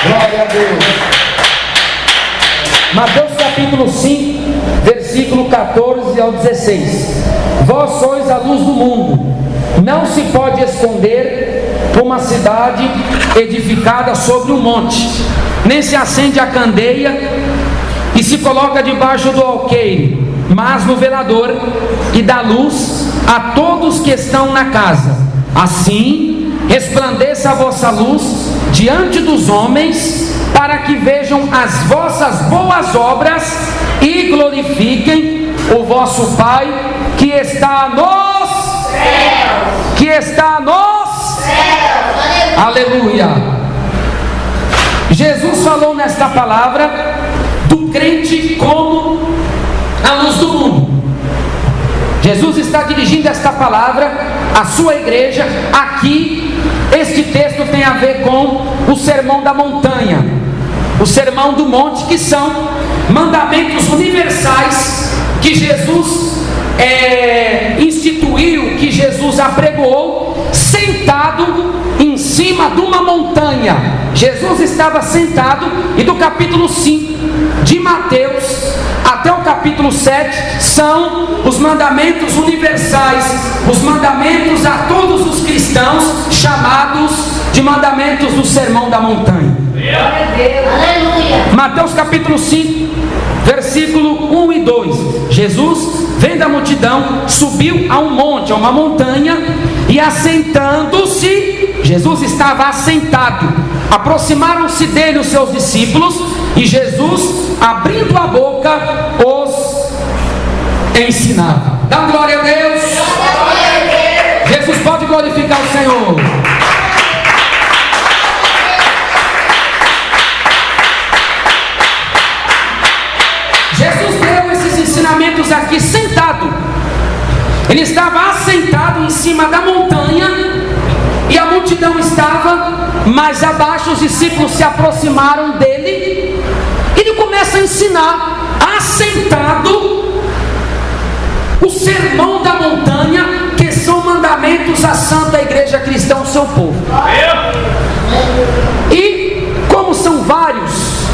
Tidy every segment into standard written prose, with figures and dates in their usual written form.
Glória a Deus. Mateus capítulo 5, versículo 14 ao 16. Vós sois a luz do mundo. Não se pode esconder uma cidade edificada sobre um monte, nem se acende a candeia e se coloca debaixo do alqueire, mas no velador, e dá luz a todos que estão na casa. Assim resplandeça a vossa luz diante dos homens, para que vejam as vossas boas obras e glorifiquem o vosso Pai que está nos céus. Que está nos céus. Aleluia. Jesus falou nesta palavra do crente como a luz do mundo. Jesus está dirigindo esta palavra à sua igreja. Aqui, este texto tem a ver com o sermão da montanha, o sermão do monte, que são mandamentos universais que Jesus instituiu, que Jesus apregoou, sentado em cima de uma montanha. Jesus estava sentado, e do capítulo 5 de Mateus até o capítulo 7 são os mandamentos universais, os mandamentos a todos os cristãos, chamados de mandamentos do sermão da montanha. Aleluia. Mateus capítulo 5, versículo 1 e 2. Jesus, vendo a multidão, subiu a um monte, a uma montanha, e assentando-se, Jesus estava assentado. Aproximaram-se dele os seus discípulos, e Jesus, abrindo a boca, os ensinava. Dá glória a Deus. Jesus pode glorificar o Senhor. Jesus deu esses ensinamentos aqui sentado. Ele estava assentado em cima da montanha, e a multidão estava mais abaixo. Os discípulos se aproximaram dele. Ele começa a ensinar, assentado, o sermão da montanha, que são mandamentos à Santa Igreja Cristã, o seu povo. E como são vários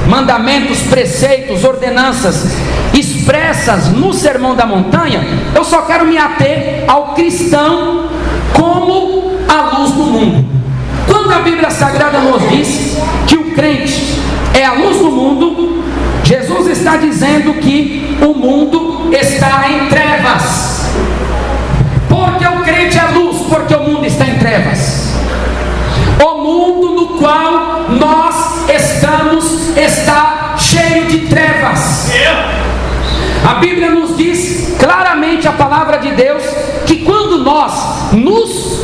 mandamentos, preceitos, ordenanças expressas no sermão da montanha, eu só quero me ater ao cristão como a luz do mundo. Quando a Bíblia Sagrada nos diz que o crente é a luz do mundo, Jesus está dizendo que o mundo está em trevas. Porque o crente é luz, porque o mundo está em trevas. O mundo no qual nós estamos está cheio de trevas. A Bíblia nos diz claramente, a palavra de Deus, que quando nós nos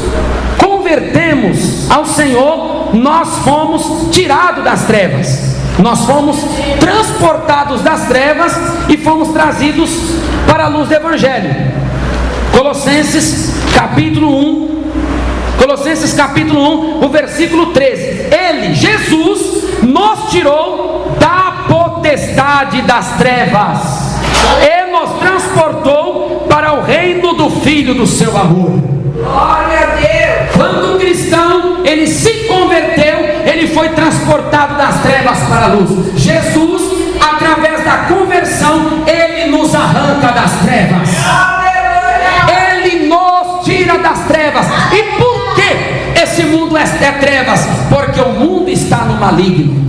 convertemos ao Senhor, nós fomos tirados das trevas. Nós fomos transportados das trevas e fomos trazidos para a luz do Evangelho. Colossenses capítulo 1, Colossenses capítulo 1, o versículo 13. Ele, Jesus, nos tirou da potestade das trevas e nos transportou para o reino do Filho do seu amor. Glória a Deus! Quando o cristão, ele se converteu, ele foi transportado das trevas para a luz. Jesus, através da conversão, ele nos arranca das trevas. Ele nos tira das trevas. E por que esse mundo é trevas? Porque o mundo está no maligno.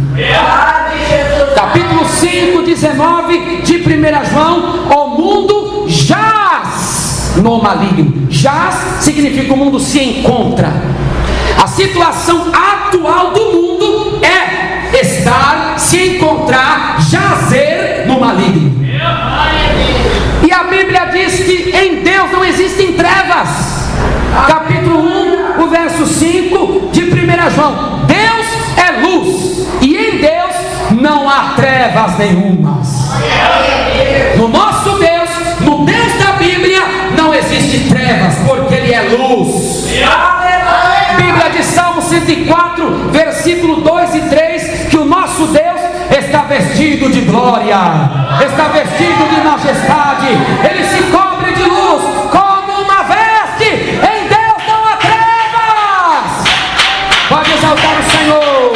Capítulo 5, 19 de 1 João: o mundo jaz no maligno. Jaz significa o mundo se encontra. A situação atual do mundo é estar, se encontrar, jazer no maligno. E a Bíblia diz que em Deus não existem trevas. Capítulo 1, o verso 5 de 1 João: Deus é luz, e em Deus não há trevas nenhumas. No nosso Deus, no Deus da Bíblia, não existe trevas, porque Ele é luz. Bíblia de Salmo 104, versículo 2 e 3, que o nosso Deus está vestido de glória, está vestido de majestade, Ele se cobre de luz como uma veste. Em Deus não há trevas. Pode exaltar o Senhor.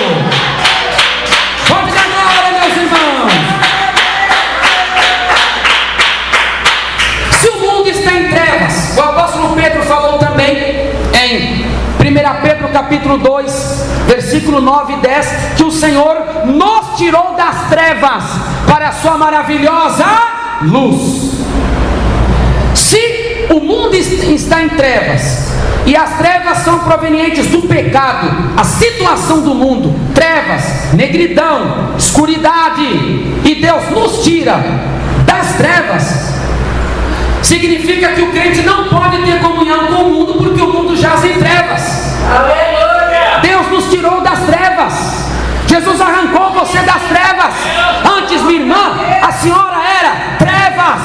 capítulo 2, versículo 9 e 10, que o Senhor nos tirou das trevas para a sua maravilhosa luz. Se o mundo está em trevas, e as trevas são provenientes do pecado, a situação do mundo, trevas, negridão, escuridade, e Deus nos tira das trevas, significa que o crente não pode ter comunhão com o mundo, porque o mundo jaz em trevas. Aleluia! Deus nos tirou das trevas. Jesus arrancou você das trevas. Antes, minha irmã, a senhora era trevas.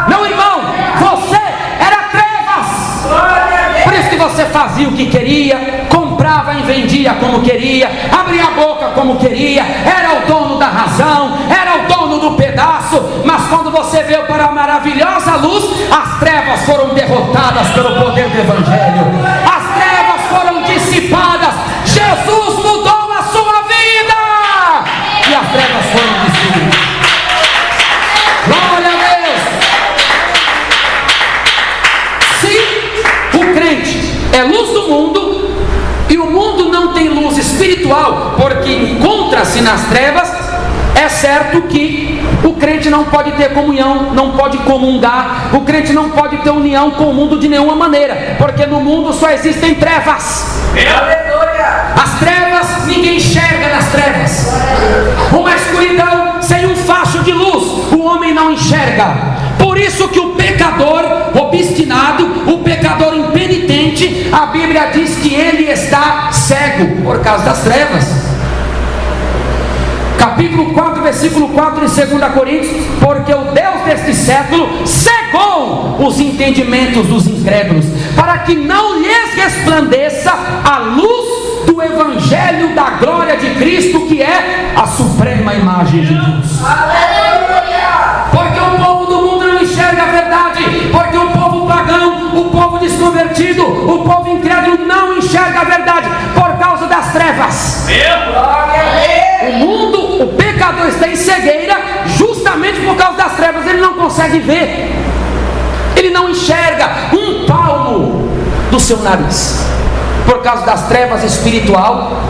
Meu irmão, você era trevas. Por isso que você fazia o que queria, comprava e vendia como queria, abria a boca como queria, era o dono da razão, era o dono do pedaço. Mas quando você veio para a maravilhosa luz, as trevas foram derrotadas pelo poder do Evangelho. As trevas foram dissipadas. Jesus mudou a sua vida e as trevas foram dissipadas. Glória a Deus. Se o crente é luz do mundo e o mundo não tem luz espiritual, porque encontra-se nas trevas, é certo que o crente não pode ter comunhão, não pode comungar, o crente não pode ter união com o mundo de nenhuma maneira, porque no mundo só existem trevas. As trevas, ninguém enxerga nas trevas. Uma escuridão sem um facho de luz, o homem não enxerga. Por isso que o pecador obstinado, o pecador impenitente, a Bíblia diz que ele está cego por causa das trevas. Capítulo 4, versículo 4 de 2 Coríntios: porque o Deus deste século cegou os entendimentos dos incrédulos, para que não lhes resplandeça a luz do Evangelho da glória de Cristo, que é a suprema imagem de Deus. Porque o povo do mundo não enxerga a verdade, porque o povo pagão, o povo desconvertido, o povo incrédulo não enxerga a verdade por causa das trevas. O mundo, o pecador está em cegueira justamente por causa das trevas. Ele não consegue ver, ele não enxerga um palmo do seu nariz, por causa das trevas espiritual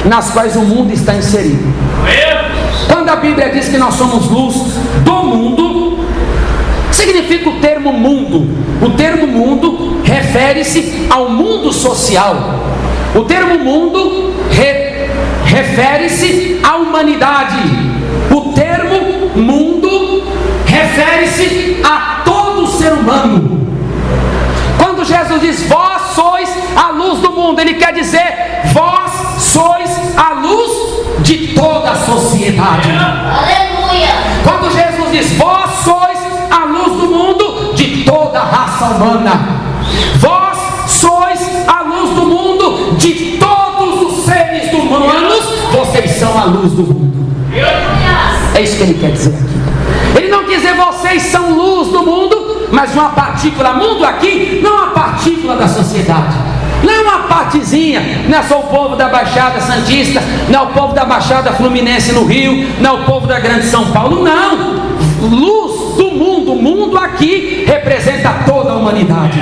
nas quais o mundo está inserido. Quando a Bíblia diz que nós somos luz do mundo, significa o termo mundo. O termo mundo refere-se ao mundo social. O termo mundo refere-se à humanidade. O termo mundo refere-se a todo ser humano. Quando Jesus diz vós sois a luz do mundo, ele quer dizer vós sois a luz de toda a sociedade. Aleluia! Quando Jesus diz vós sois a luz do mundo, de toda a raça humana, vós sois a luz do mundo, de todos os seres humanos, vocês são a luz do mundo. É isso que ele quer dizer aqui. Ele não quer dizer vocês são luz do mundo, mas uma partícula. Mundo aqui não é uma partícula da sociedade, não é uma partezinha, não é só o povo da Baixada Santista, não é o povo da Baixada Fluminense no Rio, não é o povo da Grande São Paulo, não. Luz do mundo, o mundo aqui representa toda a humanidade,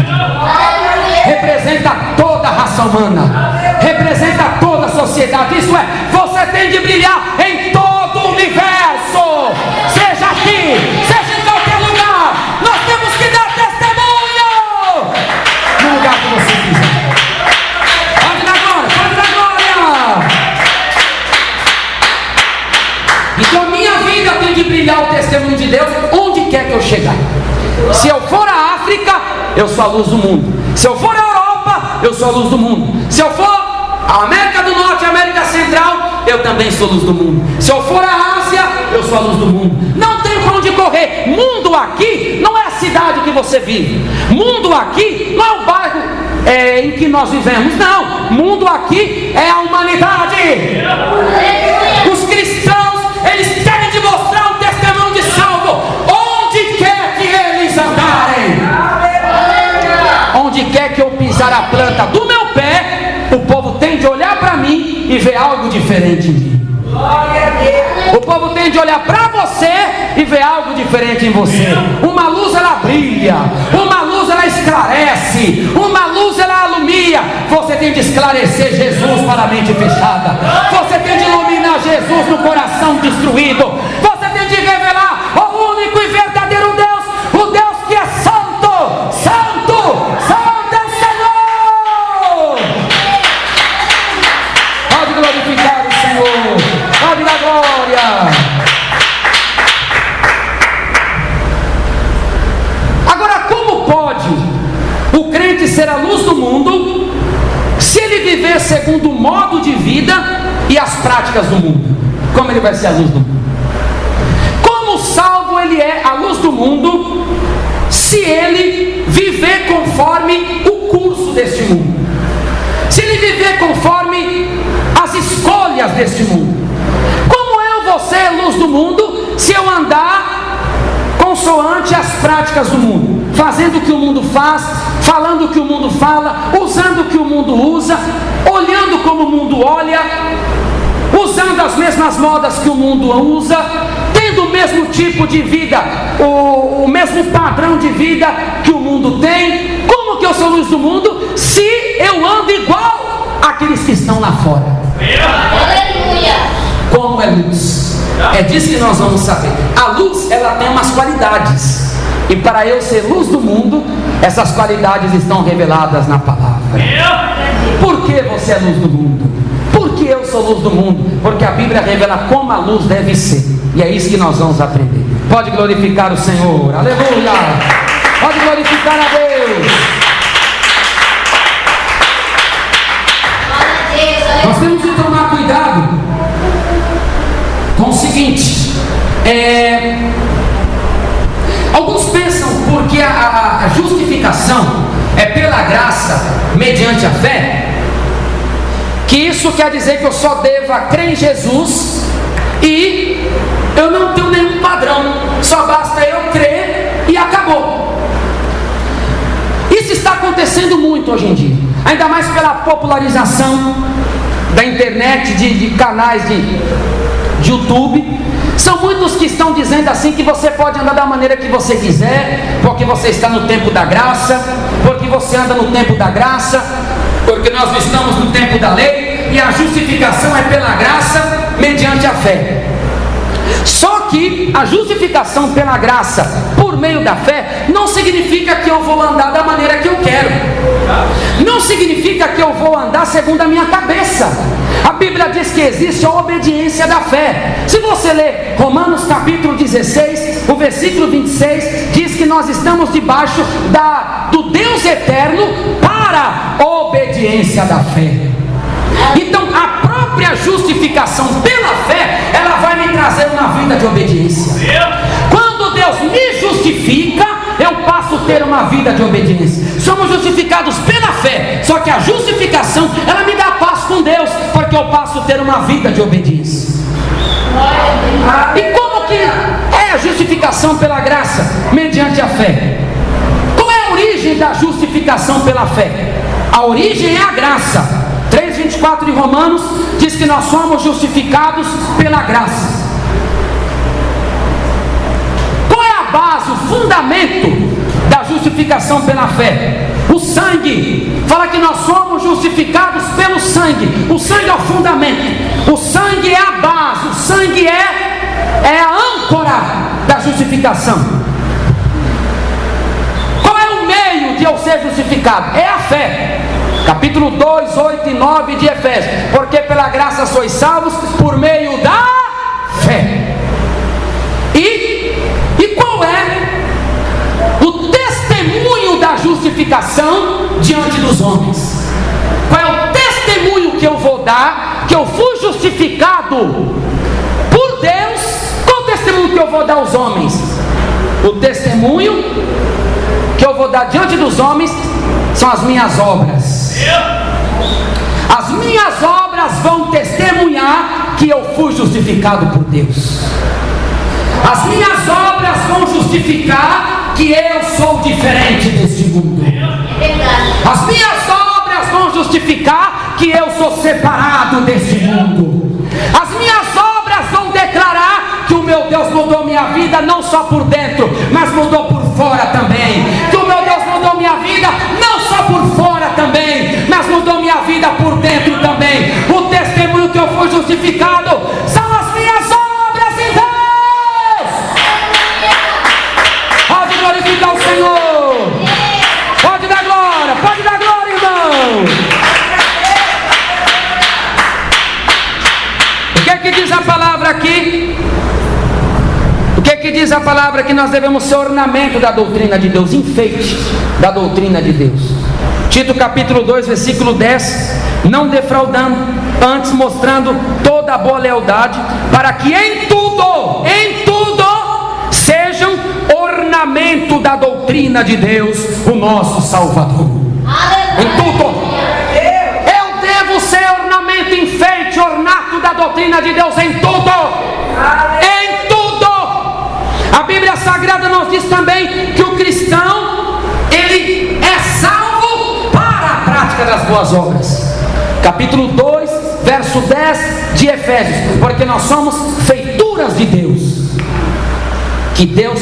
representa toda a raça humana, representa toda a sociedade. Isso é, você tem de brilhar em todo o universo, seja aqui, seja em qualquer lugar. Nós temos que dar testemunho no lugar que você quiser. Pode dar glória, pode dar glória. Então a minha vida tem de brilhar o testemunho de Deus onde quer que eu chegar. Se eu for à África, eu sou a luz do mundo. Se eu for à Europa, eu sou a luz do mundo. Se eu for à América do Norte, América Central, eu também sou a luz do mundo. Se eu for à Ásia, eu sou a luz do mundo. Não tem para onde correr. Mundo aqui não é a cidade que você vive. Mundo aqui não é o bairro em que nós vivemos. Não. Mundo aqui é a humanidade. Os cristãos, eles têm de mostrar um testemunho de salvo onde quer que eles andarem. Onde quer que eu pisar a planta do meu pé, o povo tem de olhar para mim e ver algo diferente em mim. O povo tem de olhar para você e ver algo diferente em você. Uma luz ela brilha, uma luz ela esclarece, uma luz ela ilumina. dia você tem de esclarecer Jesus para a mente fechada. Você tem de iluminar Jesus no coração destruído. Você tem de revelar o único e verdadeiro Deus, o Deus que é santo, santo, santo é o Senhor. Pode glorificar o Senhor, pode dar glória. Agora, como pode o crente ser a luz do mundo se ele viver segundo o modo de vida e as práticas do mundo? Como ele vai ser a luz do mundo? Como salvo ele é a luz do mundo se ele viver conforme o curso deste mundo? Se ele viver conforme as escolhas deste mundo? Como eu vou ser a luz do mundo se eu andar consoante as práticas do mundo, fazendo o que o mundo faz, falando o que o mundo fala, usando o que o mundo usa, olhando como o mundo olha, usando as mesmas modas que o mundo usa, tendo o mesmo tipo de vida, o mesmo padrão de vida que o mundo tem? Como que eu sou luz do mundo se eu ando igual àqueles que estão lá fora? Aleluia! Como é luz? É disso que nós vamos saber. A luz, ela tem umas qualidades, e para eu ser luz do mundo, essas qualidades estão reveladas na palavra. Por que você é luz do mundo? Por que eu sou luz do mundo? Porque a Bíblia revela como a luz deve ser, e é isso que nós vamos aprender. Pode glorificar o Senhor, aleluia! Pode glorificar a Deus. Nós temos que tomar cuidado com o seguinte, alguns pensam porque a justificação é pela graça mediante a fé, que isso quer dizer que eu só deva crer em Jesus e eu não tenho nenhum padrão, só basta eu crer e acabou. Isso está acontecendo muito hoje em dia, ainda mais pela popularização da internet, de canais de YouTube. São muitos que estão dizendo assim que você pode andar da maneira que você quiser, porque você está no tempo da graça, porque você anda no tempo da graça, porque nós estamos no tempo da lei, e a justificação é pela graça mediante a fé. Só que a justificação pela graça por meio da fé não significa que eu vou andar da maneira que eu quero, não significa que eu vou andar segundo a minha cabeça. A Bíblia diz que existe a obediência da fé. Se você ler Romanos capítulo 16, o versículo 26, diz que nós estamos debaixo do Deus eterno para a obediência da fé. Então a própria justificação pela fé, ela vai me trazer uma vida de obediência. Quando Deus me justifica, eu passo a ter uma vida de obediência. Somos justificados pela fé, só que a justificação, ela me dá paz com Deus, porque eu passo a ter uma vida de obediência. E como que é a justificação pela graça mediante a fé? Qual é a origem da justificação pela fé? A origem é a graça. 3:24 de Romanos diz que nós somos justificados pela graça. Qual é a base, o fundamento da justificação pela fé? O sangue. Fala que nós somos justificados pelo sangue. O sangue é o fundamento, o sangue é a base, o sangue é a âncora da justificação. Qual é o meio de eu ser justificado? É a fé. Capítulo 2, 8 e 9 de Efésios. Porque pela graça sois salvos por meio da fé. E qual é o testemunho da justificação diante dos homens? Qual é o testemunho que eu vou dar que eu fui justificado por Deus? Qual o testemunho que eu vou dar aos homens? O testemunho que eu vou dar diante dos homens são as minhas obras. As minhas obras vão testemunhar que eu fui justificado por Deus. As minhas obras vão justificar que eu sou diferente deste mundo. As minhas obras vão justificar que eu sou separado deste mundo. As minhas obras vão declarar que o meu Deus mudou minha vida não só por dentro, mas mudou por fora também. Que o meu Deus mudou minha vida não só por fora também, mas amém. O testemunho que eu fui justificado são as minhas obras em Deus. Pode glorificar o Senhor. Pode dar glória, irmão. O que diz a palavra aqui? O que diz a palavra? Que nós devemos ser ornamento da doutrina de Deus, enfeite da doutrina de Deus. Tito capítulo 2, versículo 10: não defraudando, antes mostrando toda a boa lealdade, para que em tudo sejam ornamento da doutrina de Deus, o nosso Salvador. Aleluia. Em tudo. Eu devo ser ornamento, enfeite, ornato da doutrina de Deus em tudo. Em tudo. A Bíblia Sagrada nos diz também que o cristão, ele é salvo para a prática das boas obras. Capítulo 2, verso 10 de Efésios: porque nós somos feituras de Deus, que Deus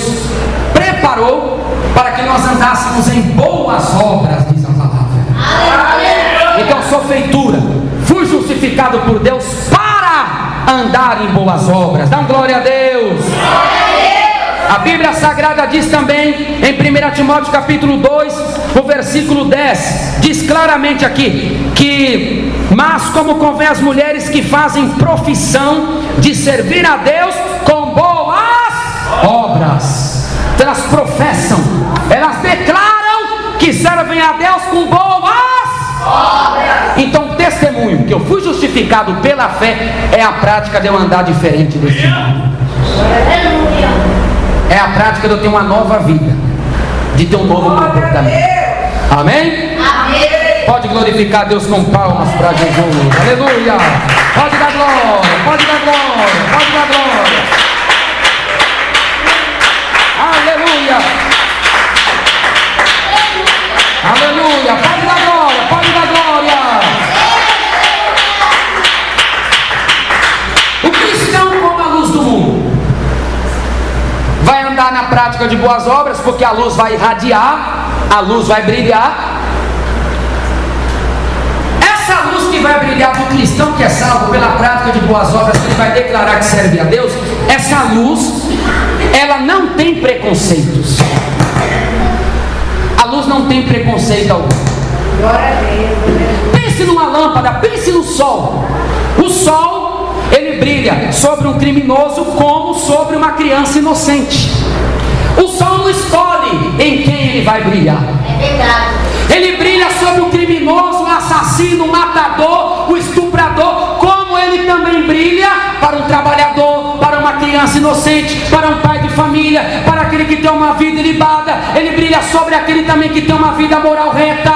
preparou para que nós andássemos em boas obras, diz a palavra. Então sou feitura, fui justificado por Deus para andar em boas obras. Dá glória a Deus. A Bíblia Sagrada diz também em 1 Timóteo capítulo 2, o versículo 10, diz claramente aqui que: mas como convém às mulheres que fazem profissão de servir a Deus com boas obras. Então elas professam, elas declaram que servem a Deus com boas obras. Então o testemunho que eu fui justificado pela fé é a prática de eu andar diferente desse mundo. É a prática de eu ter uma nova vida, de ter um novo comportamento. Amém? Amém. Pode glorificar Deus com palmas para Jesus. Aleluia. Pode dar glória, pode dar glória, pode dar glória. Aleluia. Aleluia. Pode dar glória, pode dar glória. O cristão, como a luz do mundo, vai andar na prática de boas obras, porque a luz vai irradiar, a luz vai brilhar. Essa luz que vai brilhar do cristão que é salvo pela prática de boas obras, que ele vai declarar que serve a Deus, essa luz, ela não tem preconceitos. A luz não tem preconceito algum. Pense numa lâmpada, pense no sol. O sol, ele brilha sobre um criminoso como sobre uma criança inocente. O sol não escolhe em quem ele vai brilhar. É verdade. Ele brilha sobre o criminoso, o assassino, o matador, o estuprador, como ele também brilha para um trabalhador, para uma criança inocente, para um pai de família, para aquele que tem uma vida ilibada. Ele brilha sobre aquele também que tem uma vida moral reta,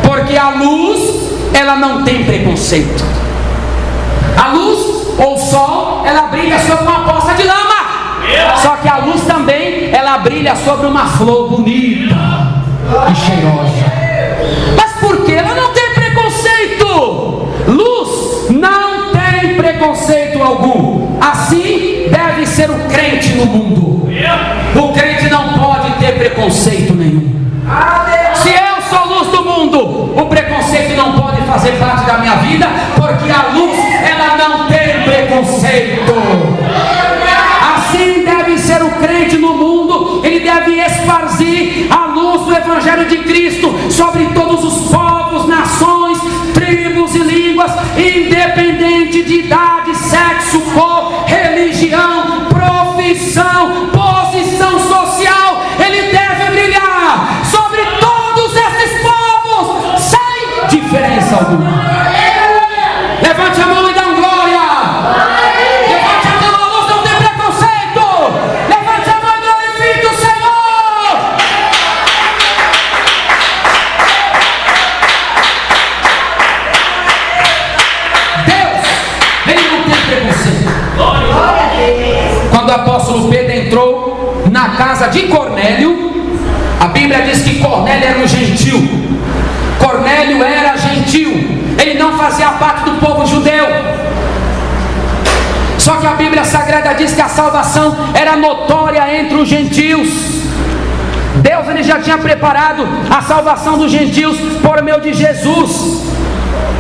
porque a luz, ela não tem preconceito. A luz ou o sol, ela brilha sobre uma poça de lama. Só que a luz também, ela brilha sobre uma flor bonita e cheirosa. Mas por que? Ela não tem preconceito. Luz não tem preconceito algum. Assim deve ser o crente no mundo. O crente não pode ter preconceito nenhum. Se eu sou luz do mundo, o preconceito não pode fazer parte da minha vida, porque a luz, ela não tem preconceito. Assim deve ser o crente no mundo. Ele deve esparzir a luz do Evangelho de Cristo sobre todos os povos, nações, tribos e línguas, independente de idade, sexo, cor, religião, profissão, posição social. Ele deve brilhar sobre todos esses povos, sem diferença alguma. Levante a mão e dá um glória. Levante a mão, a luz não tem preconceito. Levante a mão e glorifique o Senhor. Deus, ele não tem preconceito. Quando o apóstolo Pedro entrou na casa de Cornélio, a Bíblia diz que Cornélio era um gentil. Cornélio era gentil. Ele não fazia parte do povo judeu. Só que a Bíblia Sagrada diz que a salvação era notória entre os gentios. Deus, ele já tinha preparado a salvação dos gentios por meio de Jesus.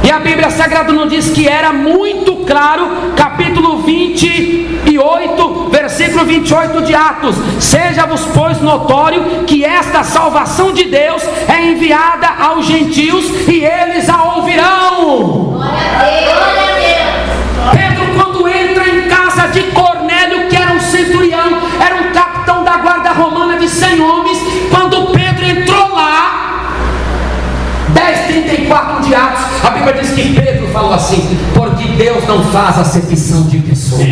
E a Bíblia Sagrada nos diz que era muito claro, capítulo 28, versículo 28 de Atos: seja-vos, pois, notório que esta salvação de Deus é enviada aos gentios e eles a ouvirão. Glória a Deus. Pedro, quando entra em casa de Cornélio, que era um centurião, era um capitão da guarda romana de 100 homens, quando Pedro entrou lá, 10:34 de Atos, a Bíblia diz que Pedro falou assim: porque Deus não faz acepção de pessoas.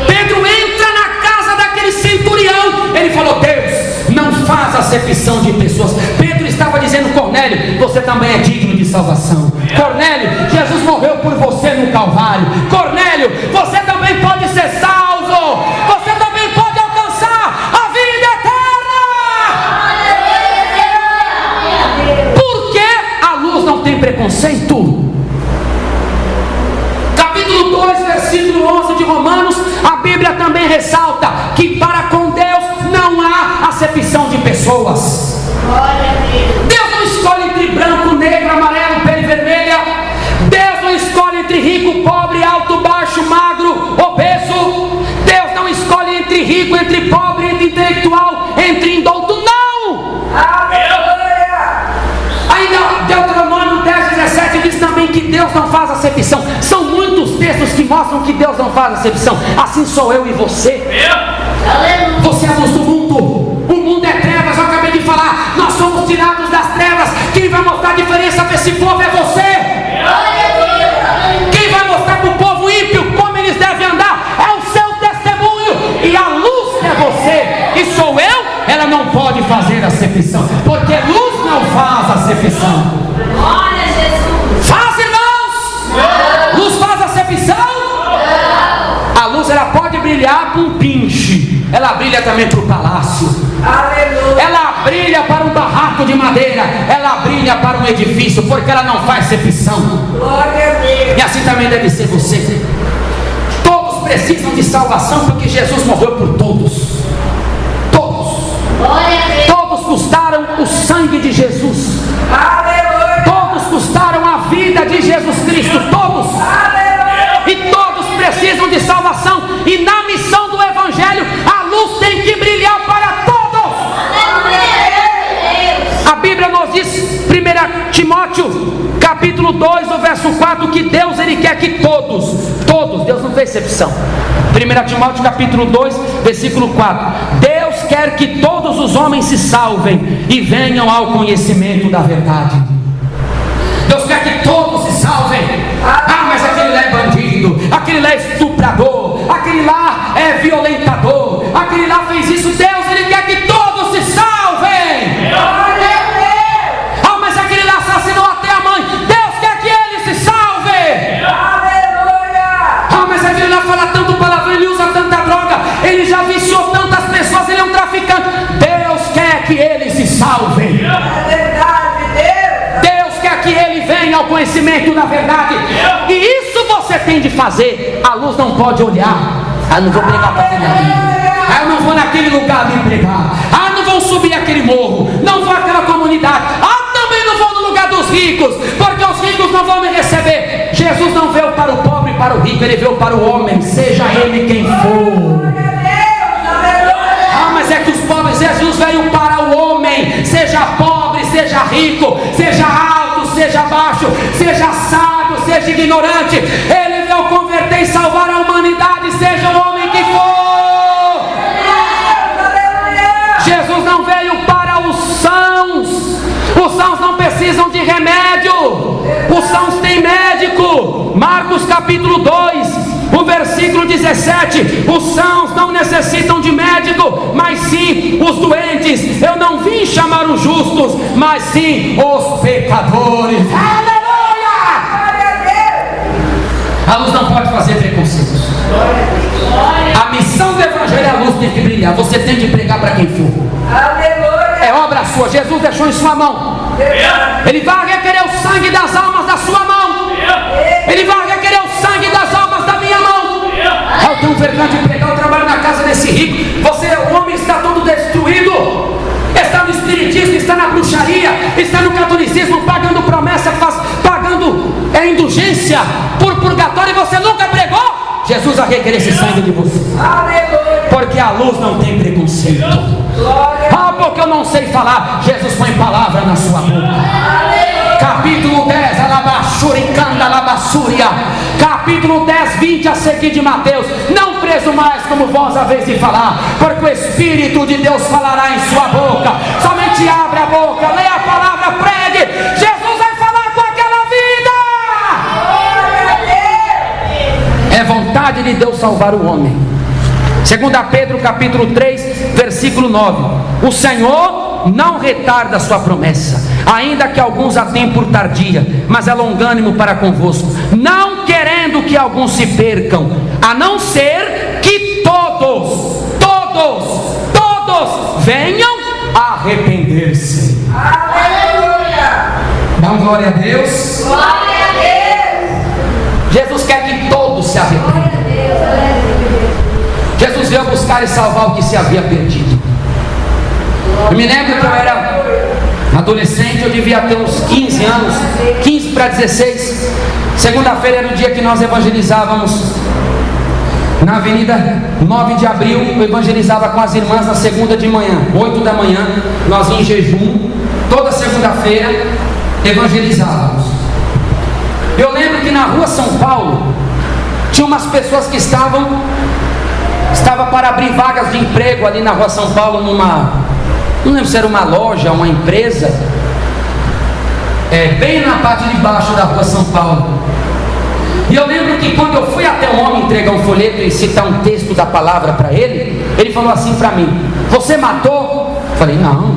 Pedro entra na casa daquele centurião, ele falou: Deus não faz acepção de pessoas. Pedro estava dizendo: Cornélio, você também é digno de salvação. Cornélio, Jesus morreu por você no Calvário. Cornélio, você também pode ser salvo. Você também pode alcançar a vida eterna. Por que a luz não tem preconceito? Capítulo 2, versículo 11 de Romanos, a Bíblia também ressalta que para com Deus não há acepção de pessoas. Deus não escolhe entre branco, negro, amarelo, pele vermelha. Deus não escolhe entre rico, pobre, alto, baixo, magro, obeso. Deus não escolhe entre rico, entre pobre, entre intelectual, entre indulto, não. Ainda Deuteronômio 10:17 diz também que Deus não faz acepção. São muitos textos que mostram que Deus não faz acepção. Assim sou eu e você. Você é a luz do mundo. O mundo é trevas, eu acabei de falar. Nós somos tirados das trevas. Quem vai mostrar a diferença para esse povo é você. Quem vai mostrar para o povo ímpio como eles devem andar é o seu testemunho. E a luz é você. E sou eu. Ela não pode fazer acepção, porque luz não faz acepção. Glória a Jesus. Faz, irmãos? Luz faz acepção? A luz, ela pode brilhar para um pinche, ela brilha também para o palácio. Aleluia. Ela brilha para um barraco de madeira, ela brilha para um edifício, porque ela não faz acepção. Glória a Deus. E assim também deve ser você. Todos precisam de salvação, porque Jesus morreu por todos. Todos custaram o sangue de Jesus. Aleluia. Todos custaram a vida de Jesus Cristo. Todos. Aleluia. E todos precisam de salvação. E na missão do Evangelho, a luz tem que brilhar para todos. Aleluia. A Bíblia nos diz, 1 Timóteo capítulo 2, no verso 4, que Deus, Ele quer que todos, Deus não fez exceção. 1 Timóteo capítulo 2, versículo 4: Deus quer que todos os homens se salvem e venham ao conhecimento da verdade. Deus quer que todos se salvem. Ah, mas aquele lá é bandido, aquele lá é estuprador, aquele lá é violentador, aquele lá fez isso. Deus, Ele quer que todos se salvem. Ah, mas aquele lá assassinou até a mãe. Deus quer que ele se salve. Ah, mas aquele lá fala tanto palavrão, ele usa tanta droga, ele já viciou tantas pessoas, ele é um traficante. Deus quer que ele se salve. Deus quer que ele venha ao conhecimento da verdade. E isso você tem de fazer. A luz não pode olhar: ah, não vou pregar para aquele ali, ah, eu não vou naquele lugar ali pregar, ah, não vou subir aquele morro, não vou àquela comunidade, ah, também não vou no lugar dos ricos, porque os ricos não vão me receber. Jesus não veio para o pobre e para o rico, Ele veio para o homem, seja ele quem for. Ah, mas é que os pobres, Jesus veio para o homem, seja pobre, seja rico, seja alto, seja baixo, seja sábio, seja ignorante. Ele veio converter e salvar a humanidade, seja o homem que for. Jesus não veio para os sãos. Os sãos não precisam de remédio. Os sãos têm médico. Marcos capítulo 2, o versículo 17: os sãos não necessitam de médico, mas sim os doentes. Eu não vim chamar os justos, mas sim os pecadores. Aleluia! A luz não pode fazer preconceitos. A missão do Evangelho, a luz tem que brilhar. Você tem que pregar para quem for. É obra sua. Jesus deixou em sua mão. Ele vai requerer o sangue das almas da sua mão. Ele vai requerer o sangue das almas da minha mão. Eu tenho vergonha de pregar. Eu trabalho na casa desse rico. O homem está todo destruído. Está no espiritismo, está na bruxaria, está no catolicismo, pagando promessa penitência por purgatório e você nunca pregou, Jesus vai requerer esse sangue de você. Porque a luz não tem preconceito. Ah, porque eu não sei falar. Jesus põe palavra na sua boca. Capítulo 10, alabaxuricanda, alabaxúria. Capítulo 10, 20 a seguir de Mateus. Não presumais como vós a vez de falar, porque o Espírito de Deus falará em sua boca. Somente abre a boca, leia a palavra, pregue. Jesus vai falar com aquela vida. É vontade de Deus salvar o homem. 2 Pedro capítulo 3, versículo 9. O Senhor não retarda a sua promessa, ainda que alguns a tenham por tardia, mas é longânimo para convosco, não querendo que alguns se percam, a não ser que todos venham a arrepender-se. Aleluia! Dá uma glória a Deus. Glória a Deus! Jesus quer que todos se arrependam. Jesus veio buscar e salvar o que se havia perdido. Eu me lembro que eu era adolescente, eu devia ter uns 15 anos, 15 para 16. Segunda-feira era o dia que nós evangelizávamos na Avenida 9 de Abril. Eu evangelizava com as irmãs na segunda de manhã, 8 da manhã, nós em jejum, toda segunda-feira evangelizávamos. Eu lembro que na rua São Paulo tinha umas pessoas que estava para abrir vagas de emprego ali na rua São Paulo, não lembro se era uma loja, uma empresa, bem na parte de baixo da rua São Paulo. E eu lembro que quando eu fui até um homem entregar um folheto e citar um texto da palavra para ele, ele falou assim para mim: você matou? Eu falei, não.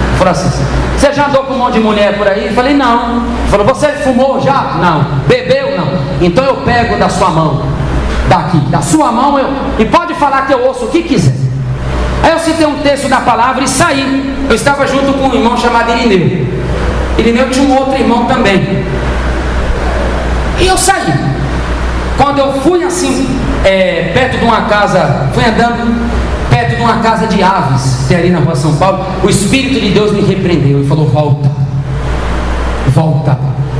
Ele falou assim: você já andou com um monte de mulher por aí? Eu falei, não. Ele falou, você fumou já? Não. Bebeu? Não. Então eu pego da sua mão, daqui, da sua mão, e pode falar que eu ouço o que quiser. Aí eu citei um texto da palavra e saí. Eu estava junto com um irmão chamado Irineu. Irineu tinha um outro irmão também. E eu saí. Quando eu fui assim, perto de uma casa, fui andando perto de uma casa de aves, que tem ali na rua São Paulo, o Espírito de Deus me repreendeu e falou: volta,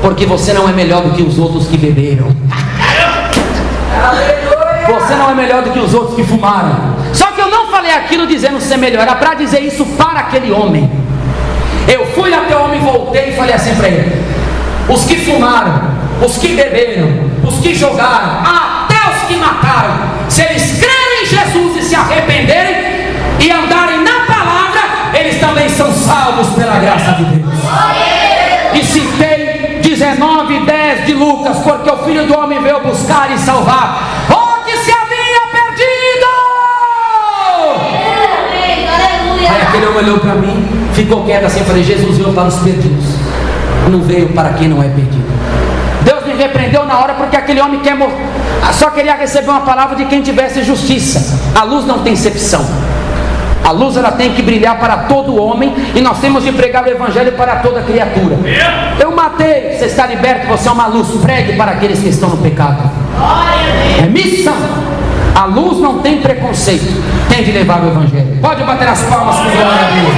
porque você não é melhor do que os outros que beberam. Você não é melhor do que os outros que fumaram. Só que eu não falei aquilo dizendo ser melhor, era para dizer isso para aquele homem. Eu fui até o homem, voltei e falei assim para ele: os que fumaram, os que beberam, os que jogaram, até os que mataram, se eles crerem em Jesus e se arrependerem e andarem na palavra, eles também são salvos pela graça de Deus. E citei 19:10 de Lucas, porque o Filho do Homem veio buscar e salvar o que se havia perdido. Aí aquele homem olhou para mim, ficou quieto assim, eu falei: Jesus veio para os perdidos, não veio para quem não é perdido. Deus me repreendeu na hora, porque aquele homem só queria receber uma palavra de quem tivesse justiça. A luz não tem excepção. A luz ela tem que brilhar para todo homem, e nós temos de pregar o evangelho para toda criatura. Eu matei, você está liberto, você é uma luz, pregue para aqueles que estão no pecado. É missão. A luz não tem preconceito, tem de levar o evangelho. Pode bater as palmas com glória a Deus.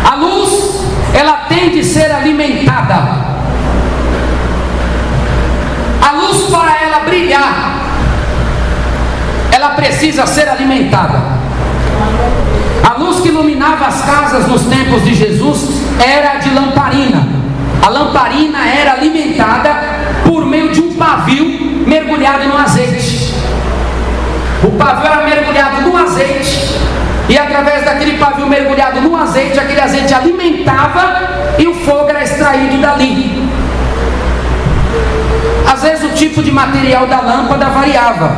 A luz, ela tem de ser alimentada. A luz, para ela brilhar, ela precisa ser alimentada. A luz que iluminava as casas nos tempos de Jesus era de lamparina. A lamparina era alimentada por meio de um pavio mergulhado no azeite. O pavio era mergulhado no azeite, e através daquele pavio mergulhado no azeite, aquele azeite alimentava e o fogo era extraído dali. Às vezes o tipo de material da lâmpada variava,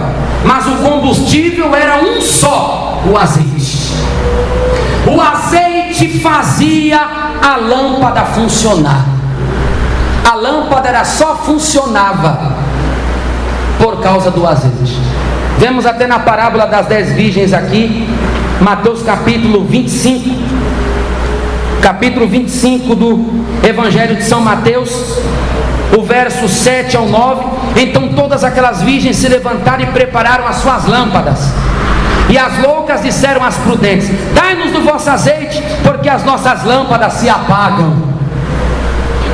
mas o combustível era um só: o azeite. O azeite fazia a lâmpada funcionar. A lâmpada só funcionava por causa do azeite. Vemos até na parábola das 10 virgens aqui, Mateus capítulo 25, capítulo 25 do Evangelho de São Mateus, o verso 7 ao 9. Então todas aquelas virgens se levantaram e prepararam as suas lâmpadas. E as loucas disseram às prudentes: dai-nos do vosso azeite, porque as nossas lâmpadas se apagam.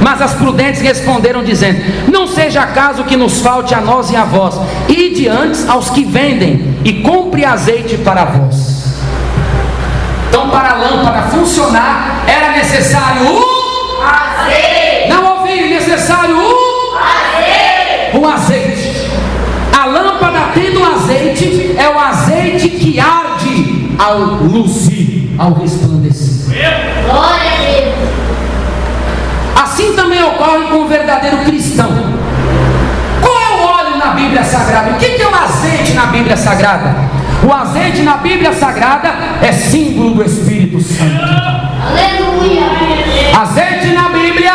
Mas as prudentes responderam dizendo: não seja acaso que nos falte a nós e a vós, ide antes aos que vendem e compre azeite para vós. Então, para a lâmpada funcionar, era necessário o azeite. Não ouvi, necessário o azeite. A lâmpada tendo azeite, é o azeite que arde ao luzir, ao resplandecer. Glória a Deus. Assim também ocorre com o verdadeiro cristão. Qual é o óleo na Bíblia Sagrada? O que é o azeite na Bíblia Sagrada? O azeite na Bíblia Sagrada é símbolo do Espírito Santo. Aleluia. Azeite na Bíblia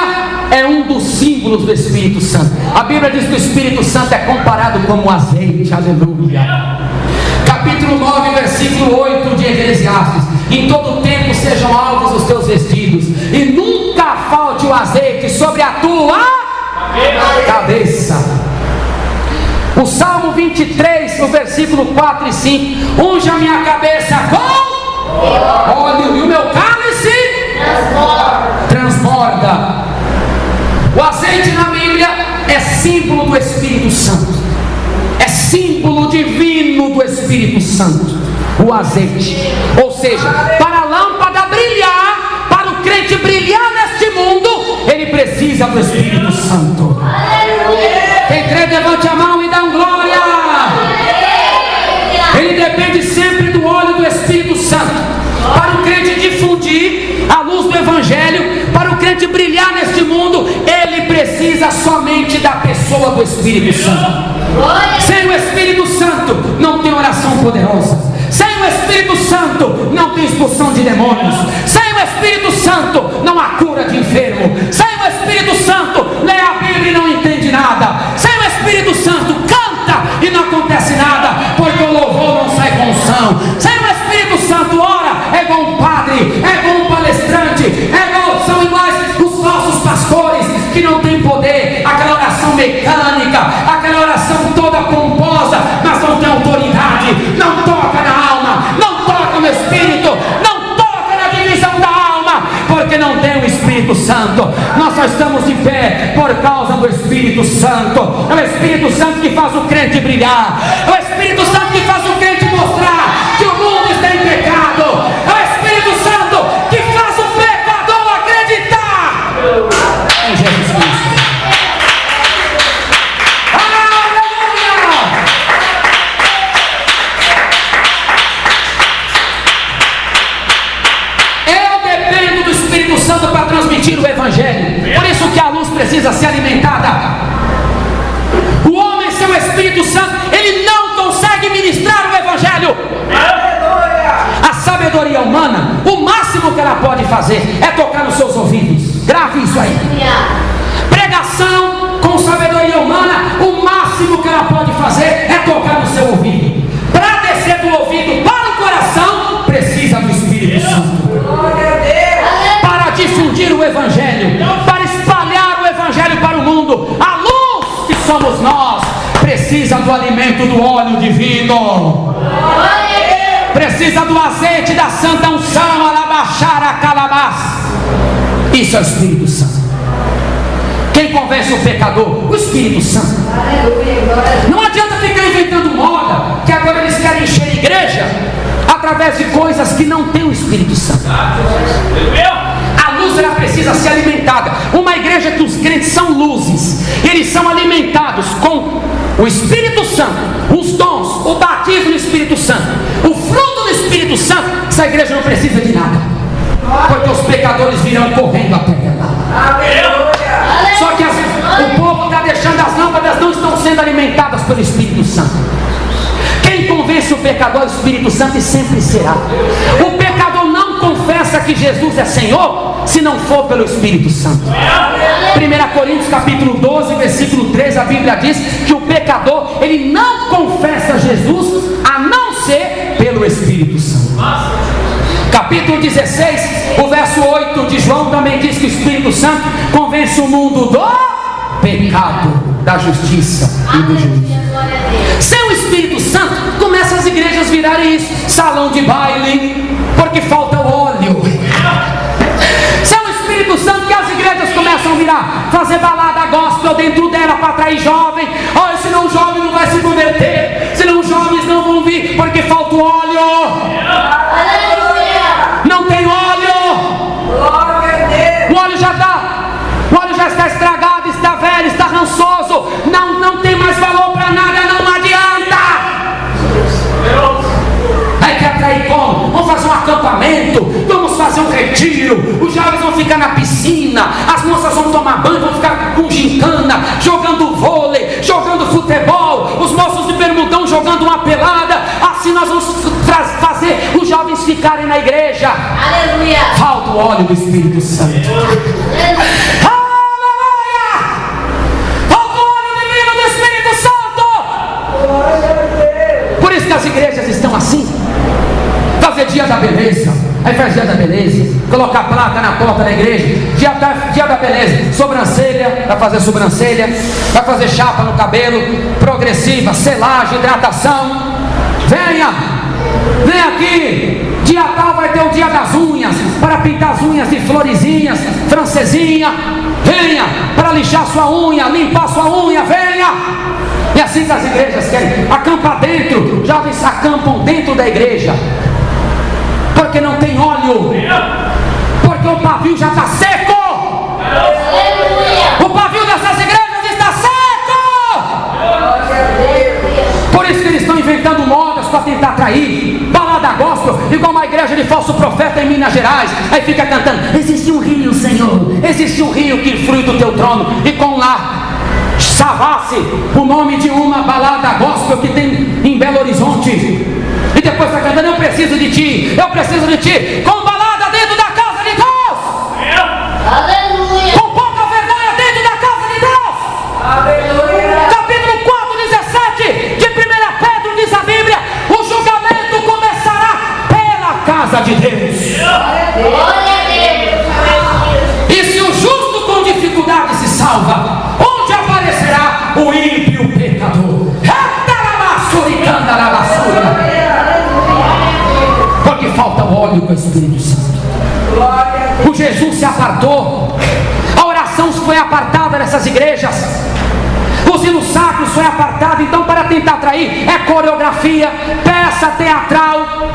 é um dos símbolos do Espírito Santo. A Bíblia diz que o Espírito Santo é comparado como azeite. Aleluia. Capítulo 9, versículo 8 de Eclesiastes: em todo tempo sejam alvos os teus vestidos, e nunca falte o azeite sobre a tua cabeça. O Salmo 23, o versículo 4 e 5: unge a minha cabeça com óleo, e o meu cálice transborda. O azeite na Bíblia é símbolo do Espírito Santo, é símbolo divino do Espírito Santo. O azeite, ou seja, para a lâmpada brilhar, para o crente brilhar neste mundo, ele precisa do Espírito Santo. Quem crê, levante a mão e dá um glória. Ele depende sempre do óleo do Espírito Santo, para o crente difundir a luz do Evangelho, para o crente brilhar neste mundo, ele precisa somente da pessoa do Espírito Santo. Sem o Espírito Santo não tem oração poderosa. Sem o Espírito Santo não tem expulsão de demônios. Sem o Espírito Santo não há cura de enfermo. Sem o Espírito Santo lê a Bíblia e não entende nada. Sem o Espírito Santo canta e não acontece nada, porque o louvor não sai com unção. Sem o Espírito Santo ora, é igual um padre, é igual um palestrante, são iguais os falsos pastores que não têm poder, aquela oração mecânica, aquela oração toda pomposa, mas não tem autoridade, não toca na alma, não toca no espírito, não toca na divisão da alma, porque não tem o Espírito Santo. Nós só estamos de pé por causa do Espírito Santo. É o Espírito Santo que faz o crente brilhar, é o Espírito Santo que faz o crente mostrar que o mundo está em pecado, é o Espírito Santo que faz o pecador acreditar em Jesus Cristo. Para transmitir o Evangelho, por isso que a luz precisa ser alimentada. O homem sem o Espírito Santo, ele não consegue ministrar o Evangelho. A sabedoria humana, o máximo que ela pode fazer é tocar nos seus ouvidos. Grave isso aí. Pregação com sabedoria humana, o máximo que ela pode fazer é tocar no seu ouvido. Para descer do ouvido para o coração, precisa do Espírito Santo. Difundir o Evangelho, para espalhar o Evangelho para o mundo, a luz que somos nós, precisa do alimento do óleo divino, precisa do azeite da santa unção, alabaxara calabás. Isso é o Espírito Santo. Quem convence o pecador? O Espírito Santo. Não adianta ficar inventando moda, que agora eles querem encher a igreja através de coisas que não tem o Espírito Santo. A luz, ela precisa ser alimentada. Uma igreja que os crentes são luzes, eles são alimentados com o Espírito Santo, os dons, o batismo do Espírito Santo, o fruto do Espírito Santo. Essa igreja não precisa de nada, porque os pecadores virão correndo até ela. Só que o povo está deixando, as lâmpadas não estão sendo alimentadas pelo Espírito Santo. Quem convence o pecador é o Espírito Santo, e sempre será. O pecador não confessa que Jesus é Senhor se não for pelo Espírito Santo. 1 Coríntios capítulo 12, versículo 3, a Bíblia diz que o pecador, ele não confessa Jesus a não ser pelo Espírito Santo. Capítulo 16, o verso 8 de João também diz que o Espírito Santo convence o mundo do pecado, da justiça e do juízo. Sem o Espírito Santo, começa as igrejas virarem isso, salão de baile, porque falta o óleo. Sem o Espírito Santo, que as igrejas começam a virar, fazer balada gospel dentro dela para atrair jovem. Olha, senão o jovem não vai se converter, senão os jovens não vão vir, porque falta o óleo. Não tem óleo. O óleo já está estragado, está velho, está rançoso, não tem mais valor para nada, não adianta. Aí quer atrair como? Vamos fazer um acampamento, vamos fazer um retiro, os jovens vão ficar na piscina, as moças vão tomar banho, vão ficar com gincana, jogando vôlei, jogando futebol, os moços de bermudão jogando uma pelada. Assim nós vamos fazer os jovens ficarem na igreja. Aleluia. Falta o óleo do Espírito Santo. Aleluia! Falta o óleo divino do Espírito Santo. Por isso que as igrejas estão assim. Fazer dia da beleza, aí faz dia da beleza, colocar placa na porta da igreja, dia da beleza, sobrancelha, vai fazer sobrancelha, vai fazer chapa no cabelo, progressiva, selagem, hidratação. Vem aqui, dia tal vai ter o dia das unhas, para pintar as unhas de florezinhas, francesinha. Venha para lixar sua unha, limpar sua unha, venha. E assim que as igrejas querem, acampa dentro, jovens acampam dentro da igreja, porque não tem óleo, porque o pavio já está seco. O pavio dessas igrejas está seco. Por isso que eles estão inventando modas para tentar atrair, balada gospel, igual uma igreja de falso profeta em Minas Gerais. Aí fica cantando: existe um rio, Senhor, existe um rio que flui do teu trono. E com lá Savassi, o nome de uma balada gospel que tem em Belo Horizonte. E depois está cantando: eu preciso de ti, com balada dentro da casa de Deus. Aleluia. Com pouca vergonha dentro da casa de Deus. Aleluia. Capítulo 4:17 de 1 Pedro diz a Bíblia: o julgamento começará pela casa de Deus. Glória a Deus. E se o justo com dificuldade se salva, onde aparecerá o ímpio pecador? Porque falta o óleo com o Espírito Santo. O Jesus se apartou, a oração foi apartada nessas igrejas, os hinos sacros foi apartado. Então, para tentar atrair, é coreografia, peça teatral.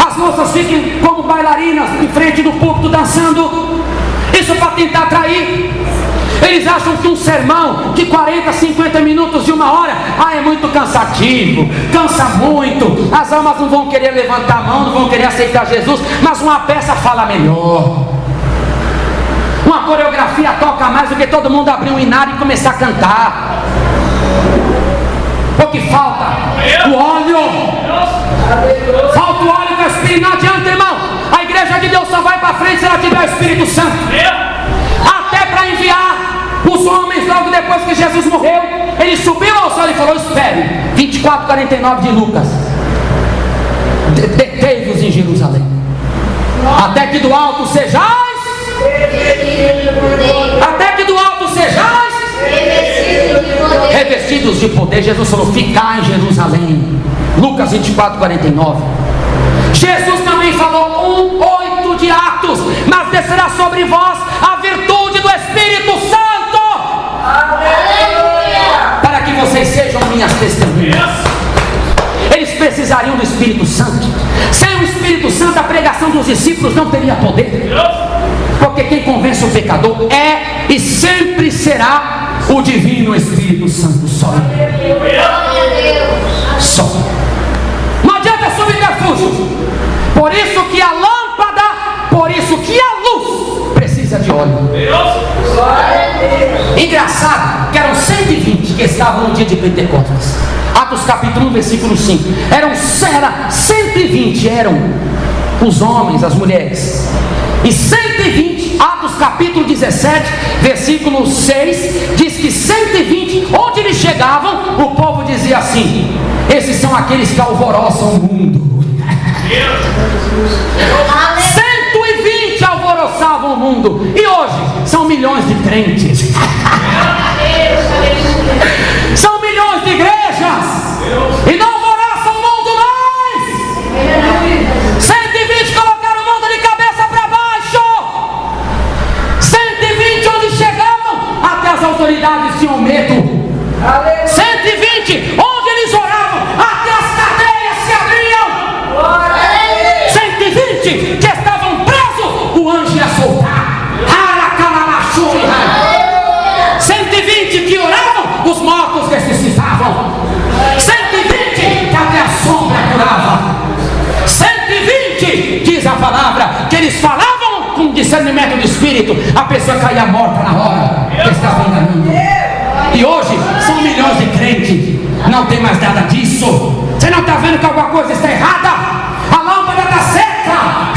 As moças ficam como bailarinas em frente do púlpito dançando. Isso para tentar atrair. Eles acham que um sermão de 40, 50 minutos, de 1 hora, é muito cansativo, cansa muito, as almas não vão querer levantar a mão, não vão querer aceitar Jesus. Mas uma peça fala melhor, uma coreografia toca mais do que todo mundo abrir um inário e começar a cantar. Porque falta o óleo. Falta o óleo do Espírito. Não adianta, irmão, a igreja de Deus só vai para frente se ela tiver o Espírito Santo. Até para enviar os homens, logo depois que Jesus morreu, ele subiu ao céu e falou: espere. 24:49 de Lucas. Deteve-os em Jerusalém, até que do alto sejais, revestidos de poder. Jesus falou: ficar em Jerusalém. Lucas 24:49. Jesus também falou 1:8 de Atos: mas descerá sobre vós a virtude do Espírito Santo. Aleluia. Para que vocês sejam minhas testemunhas. Eles precisariam do Espírito Santo. Sem o Espírito Santo, a pregação dos discípulos não teria poder. Porque quem convence o pecador é e sempre será o divino Espírito Santo. Só. Não adianta subterfúgio. Por isso que a lâmpada, por isso que a luz precisa de óleo. Engraçado que eram 120 que estavam no dia de Pentecostes. Atos capítulo 1, versículo 5. Era 120 eram os homens, as mulheres. E 120, Atos capítulo 17, versículo 6, diz que 120, onde eles chegavam, o povo dizia assim: esses são aqueles que alvoroçam o mundo. 120 alvoroçavam o mundo. E hoje são milhões de crentes. São milhões de igrejas e não alvoroçam o mundo mais. 120 colocaram o mundo de cabeça para baixo. 120 onde chegavam, até as autoridades tinham medo. 120 onde eles oravam, até as cadeias se abriam. 120 que estavam presos, o anjo ia soltar. 120 que oravam, os mortos ressuscitavam. 120 que até a sombra curava. 120 diz a palavra que eles falavam com discernimento do Espírito, a pessoa caía morta na hora que estava enganando. E hoje são milhões de crentes, não tem mais nada disso. Você não está vendo que alguma coisa está errada? A lâmpada está seca.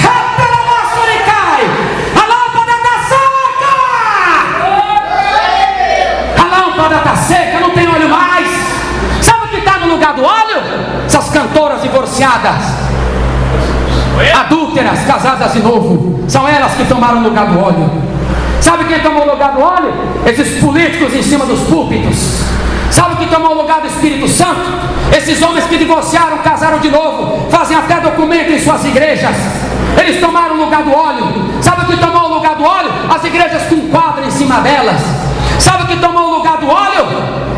Está seca, não tem óleo mais. Sabe o que está no lugar do óleo? Essas cantoras divorciadas, adúlteras, casadas de novo. São elas que tomaram o lugar do óleo. Sabe quem tomou o lugar do óleo? Esses políticos em cima dos púlpitos. Sabe quem tomou o lugar do Espírito Santo? Esses homens que divorciaram, casaram de novo, fazem até documento em suas igrejas. Eles tomaram o lugar do óleo. Sabe o que tomou o lugar do óleo? As igrejas com quadro em cima delas. Sabe o que tomou o lugar do óleo?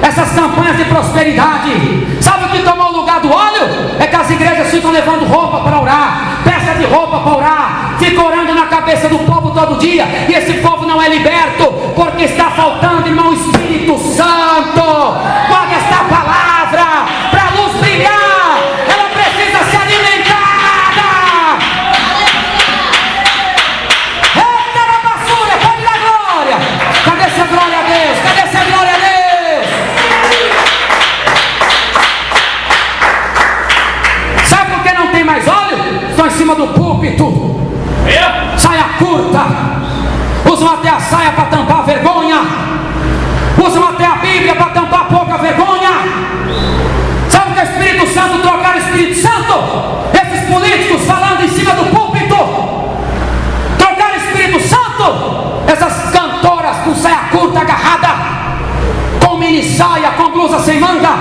Essas campanhas de prosperidade. Sabe o que tomou o lugar do óleo? É que as igrejas ficam levando roupa para orar, peça de roupa para orar, ficam orando na cabeça do povo todo dia, e esse povo não é liberto, porque está faltando, irmão, o Espírito Santo. Guarda esta palavra, para a luz brilhar, ela precisa ser alimentada. Eita na basura, pode dar glória. Cadê essa glória a Deus? Cadê essa glória a Deus? Sabe por que não tem mais óleo? Estão em cima do púlpito. Saia curta. Usam até a saia para tampar a vergonha. Usam até a Bíblia para tampar pouca vergonha. Sabe o que é o Espírito Santo? Trocar o Espírito Santo? Esses políticos falando em cima do púlpito. Trocar o Espírito Santo? Essas cantoras com saia curta agarrada, com mini saia, com blusa sem manga.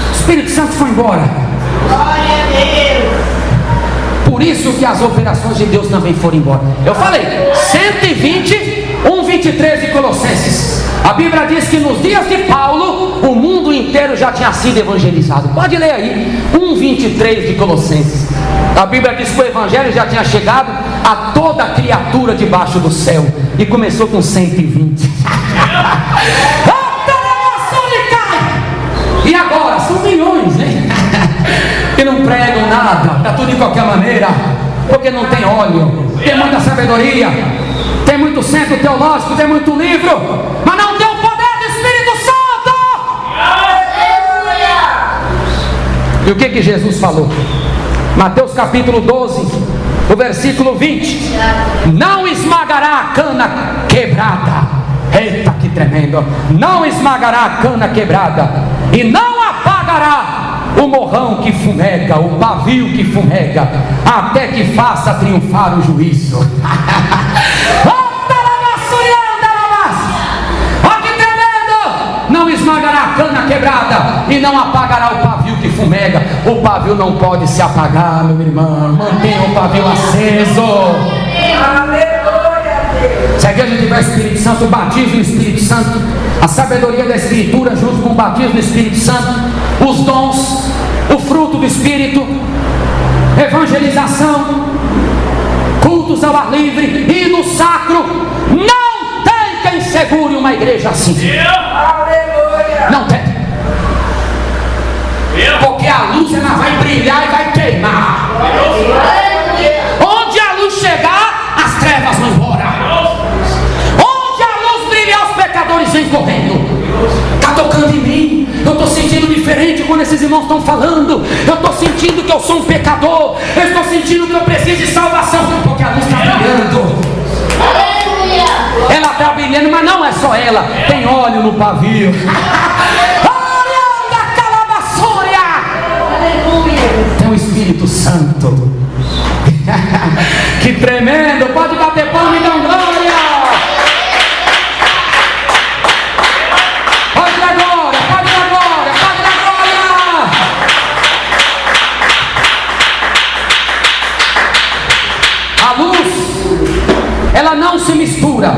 O Espírito Santo foi embora. Glória a Deus. Por isso que as operações de Deus também foram embora. Eu falei, 120, 1:23 de Colossenses. A Bíblia diz que nos dias de Paulo, o mundo inteiro já tinha sido evangelizado. Pode ler aí, 1:23 de Colossenses. A Bíblia diz que o Evangelho já tinha chegado a toda criatura debaixo do céu. E começou com 120. E agora, são milhões, né? Que não pregam nada, está tudo de qualquer maneira, porque não tem óleo, tem muita sabedoria, tem muito centro teológico, tem muito livro, mas não tem o poder do Espírito Santo. Aleluia. E o que Jesus falou? Mateus capítulo 12, o versículo 20: não esmagará a cana quebrada. Eita, que tremendo! Não esmagará a cana quebrada, e não apagará o morrão que fumega, o pavio que fumega, até que faça triunfar o juízo. Olha que tremendo! Não esmagará a cana quebrada e não apagará o pavio que fumega. O pavio não pode se apagar, meu irmão. Mantenha o pavio aceso. Se a igreja tiver Espírito Santo, o batismo no Espírito Santo, a sabedoria da Escritura junto com o batismo no Espírito Santo, os dons, o fruto do Espírito, evangelização, cultos ao ar livre, hino sacro, não tem quem segure uma igreja assim. Não tem. Porque a luz ela vai brilhar e vai queimar. Onde a luz chegar, as trevas vão embora. Onde a luz brilhar, os pecadores vêm correndo. Está tocando em mim. Eu estou sentindo diferente quando esses irmãos estão falando. Eu estou sentindo que eu sou um pecador. Eu estou sentindo que eu preciso de salvação. Porque a luz está brilhando. Ela está brilhando, mas não é só ela. Tem óleo no pavio. Óleo da calabasúria. Tem o Espírito Santo. Que tremendo. Pode bater palma e dar glória. ela não se mistura.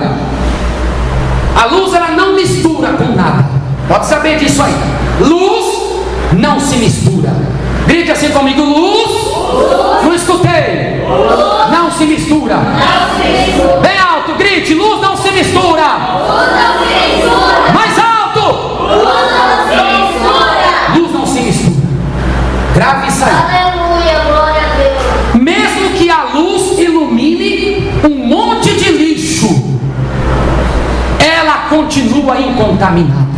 A luz, ela não mistura com nada. Pode saber disso aí. Luz não se mistura. Grite assim comigo: luz. Não escutei. Não se mistura. Bem alto, grite: luz não se mistura. Mais alto. Luz não se mistura. Grave isso aí. Aleluia, glória a Deus. Mesmo que a luz ilumine um monte de lixo, ela continua incontaminada.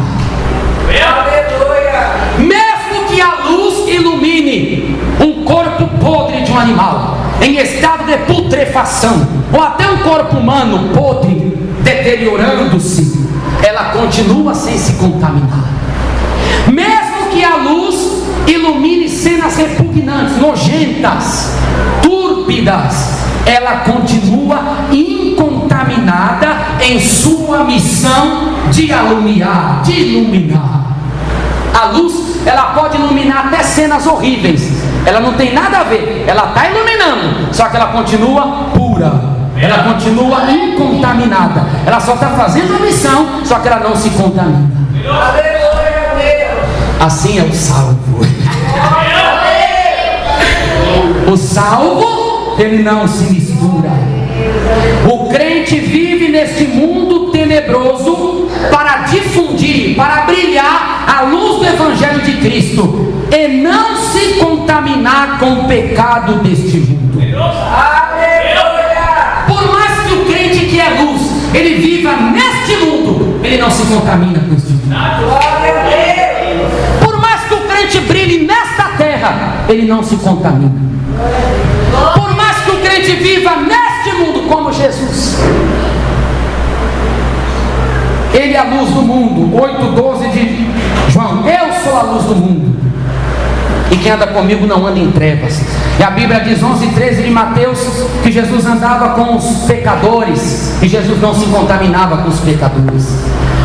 Mesmo que a luz ilumine um corpo podre de um animal, em estado de putrefação, ou até um corpo humano podre, deteriorando-se, ela continua sem se contaminar. Mesmo que a luz ilumine cenas repugnantes, nojentas, túrpidas, ela continua incontaminada em sua missão de alumiar, de iluminar. A luz, ela pode iluminar até cenas horríveis, ela não tem nada a ver, ela está iluminando, só que ela continua pura, ela continua incontaminada, ela só está fazendo a missão, só que ela não se contamina. Assim é o salvo. O salvo, ele não se mistura. O crente vive neste mundo tenebroso para difundir, para brilhar a luz do Evangelho de Cristo e não se contaminar com o pecado deste mundo. Por mais que o crente que é luz, ele viva neste mundo, ele não se contamina com este mundo. Por mais que o crente brilhe nesta terra, ele não se contamina. Por mais que o crente viva neste mundo como Jesus, ele é a luz do mundo. 8:12 de João: eu sou a luz do mundo, e quem anda comigo não anda em trevas. E a Bíblia diz, 11:13 de Mateus, que Jesus andava com os pecadores, e Jesus não se contaminava com os pecadores.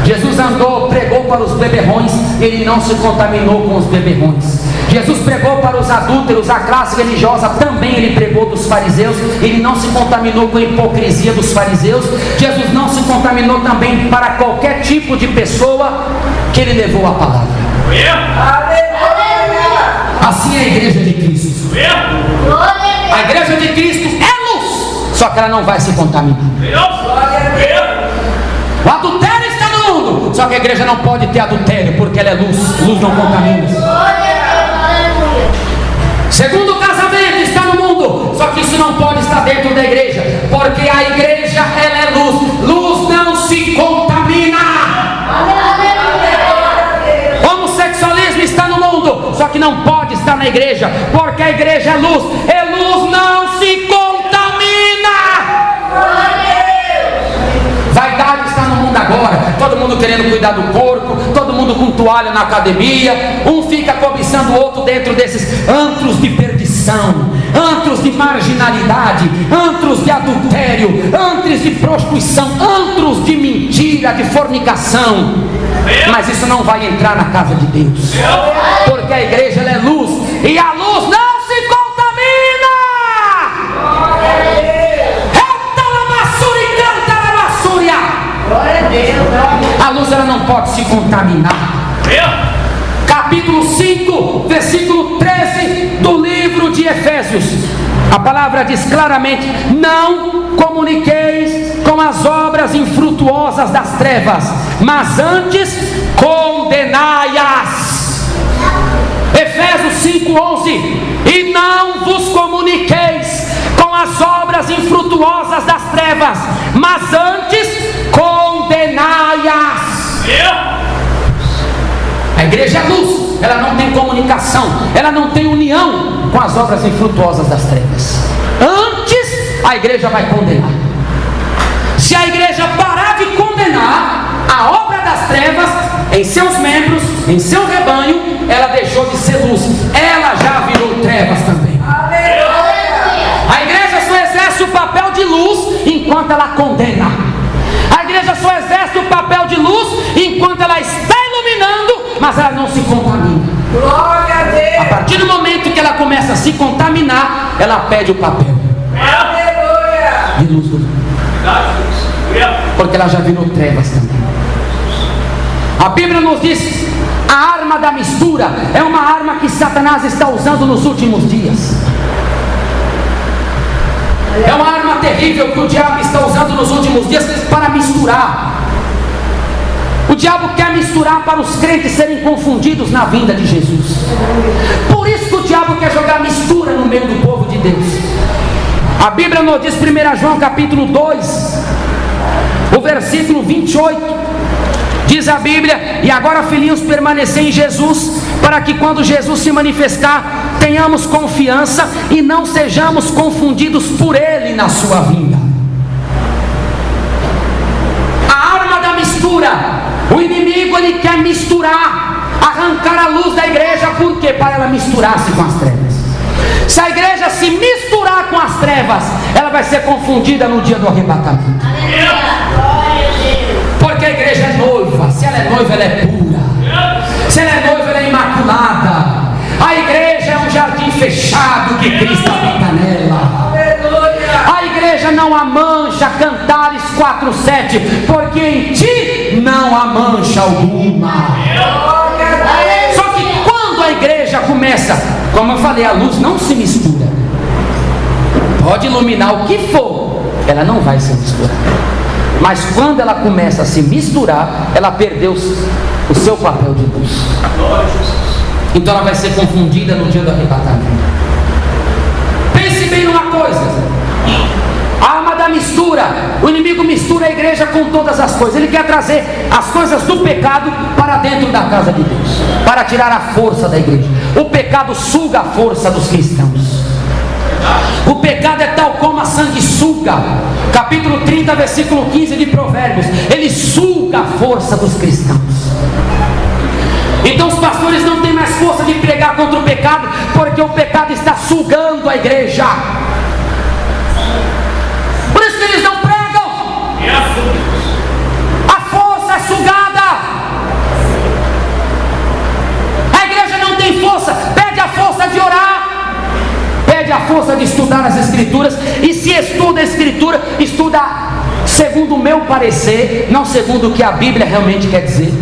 Jesus andou, pregou para os beberrões, ele não se contaminou com os beberrões. Jesus pregou para os adúlteros, a classe religiosa, também ele pregou dos fariseus, ele não se contaminou com a hipocrisia dos fariseus. Jesus não se contaminou também para qualquer tipo de pessoa que ele levou a palavra. Assim é a igreja de Cristo. A igreja de Cristo é luz, só que ela não vai se contaminar. O adultério está no mundo, só que a igreja não pode ter adultério, porque ela é luz. Luz não contamina. Segundo casamento está no mundo, só que isso não pode estar dentro da igreja, porque a igreja, ela é luz. Luz não se contamina. Homossexualismo está no mundo, só que não pode estar na igreja, porque a igreja é luz. E luz não se contamina. Vaidade está no mundo agora, todo mundo querendo cuidar do corpo, todo mundo com toalha na academia, um fica cobiçando o outro dentro desses antros de perdição, antros de marginalidade, antros de adultério, antros de prostituição, antros de mentira, de fornicação. Mas isso não vai entrar na casa de Deus, porque a igreja, ela é luz, e a luz não se contamina. A luz, ela não pode se contaminar. Capítulo 5, versículo 13 do livro de Efésios, a palavra diz claramente: não comuniqueis com as obras infrutuosas das trevas, mas antes condenai-as. Efésios 5:11: e não vos comuniqueis com as obras infrutuosas das trevas, mas antes condenai-as. A igreja é luz, ela não tem comunicação, ela não tem união com as obras infrutuosas das trevas. Antes, a igreja vai condenar. Se a igreja parar de condenar a obra das trevas em seus membros, em seu rebanho, ela deixou de ser luz, ela já virou trevas também. A igreja só exerce o papel de luz enquanto ela condena. A igreja só exerce o papel de luz enquanto ela está iluminando, mas ela não se contamina. A partir do momento que ela começa a se contaminar, ela perde o papel de luz do mundo. porque ela já virou trevas também. A Bíblia nos diz: a arma da mistura é uma arma que Satanás está usando nos últimos dias. É uma arma terrível que o diabo está usando nos últimos dias para misturar. O diabo quer misturar para os crentes serem confundidos na vinda de Jesus. Por isso que o diabo quer jogar mistura no meio do povo de Deus. A Bíblia nos diz, 1 João capítulo 2, o versículo 28, diz a Bíblia: e agora, filhinhos, permanecei em Jesus, para que quando Jesus se manifestar, tenhamos confiança e não sejamos confundidos por Ele na sua vinda. A arma da mistura, o inimigo, ele quer misturar, arrancar a luz da igreja. Por quê? Para ela misturar-se com as trevas. Se a igreja se misturar com as trevas, ela vai ser confundida no dia do arrebatamento. Porque a igreja é noiva. Se ela é noiva, ela é pura. Se ela é noiva, ela é imaculada. A igreja é um jardim fechado que Cristo habita nela. A igreja não há mancha, Cantares 4:7, porque em ti não há mancha alguma. Só que quando a igreja começa, como eu falei, a luz não se mistura. Pode iluminar o que for, ela não vai se misturar. Mas quando ela começa a se misturar, ela perdeu o seu papel de luz. Então ela vai ser confundida no dia do arrebatamento. Pense bem numa coisa: a arma da mistura, o inimigo mistura a igreja com todas as coisas. Ele quer trazer as coisas do pecado para dentro da casa de Deus, para tirar a força da igreja. O pecado suga a força dos cristãos. O pecado é tal como a sanguessuga. Capítulo 30, versículo 15 de Provérbios. Ele suga a força dos cristãos. Então os pastores não têm mais força de pregar contra o pecado, porque o pecado está sugando a igreja. Por isso que eles não pregam. A força é sugada. A igreja não tem força. Pede a força de orar, pede a força de estudar as escrituras. E se estuda a escritura, estuda segundo o meu parecer, não segundo o que a Bíblia realmente quer dizer.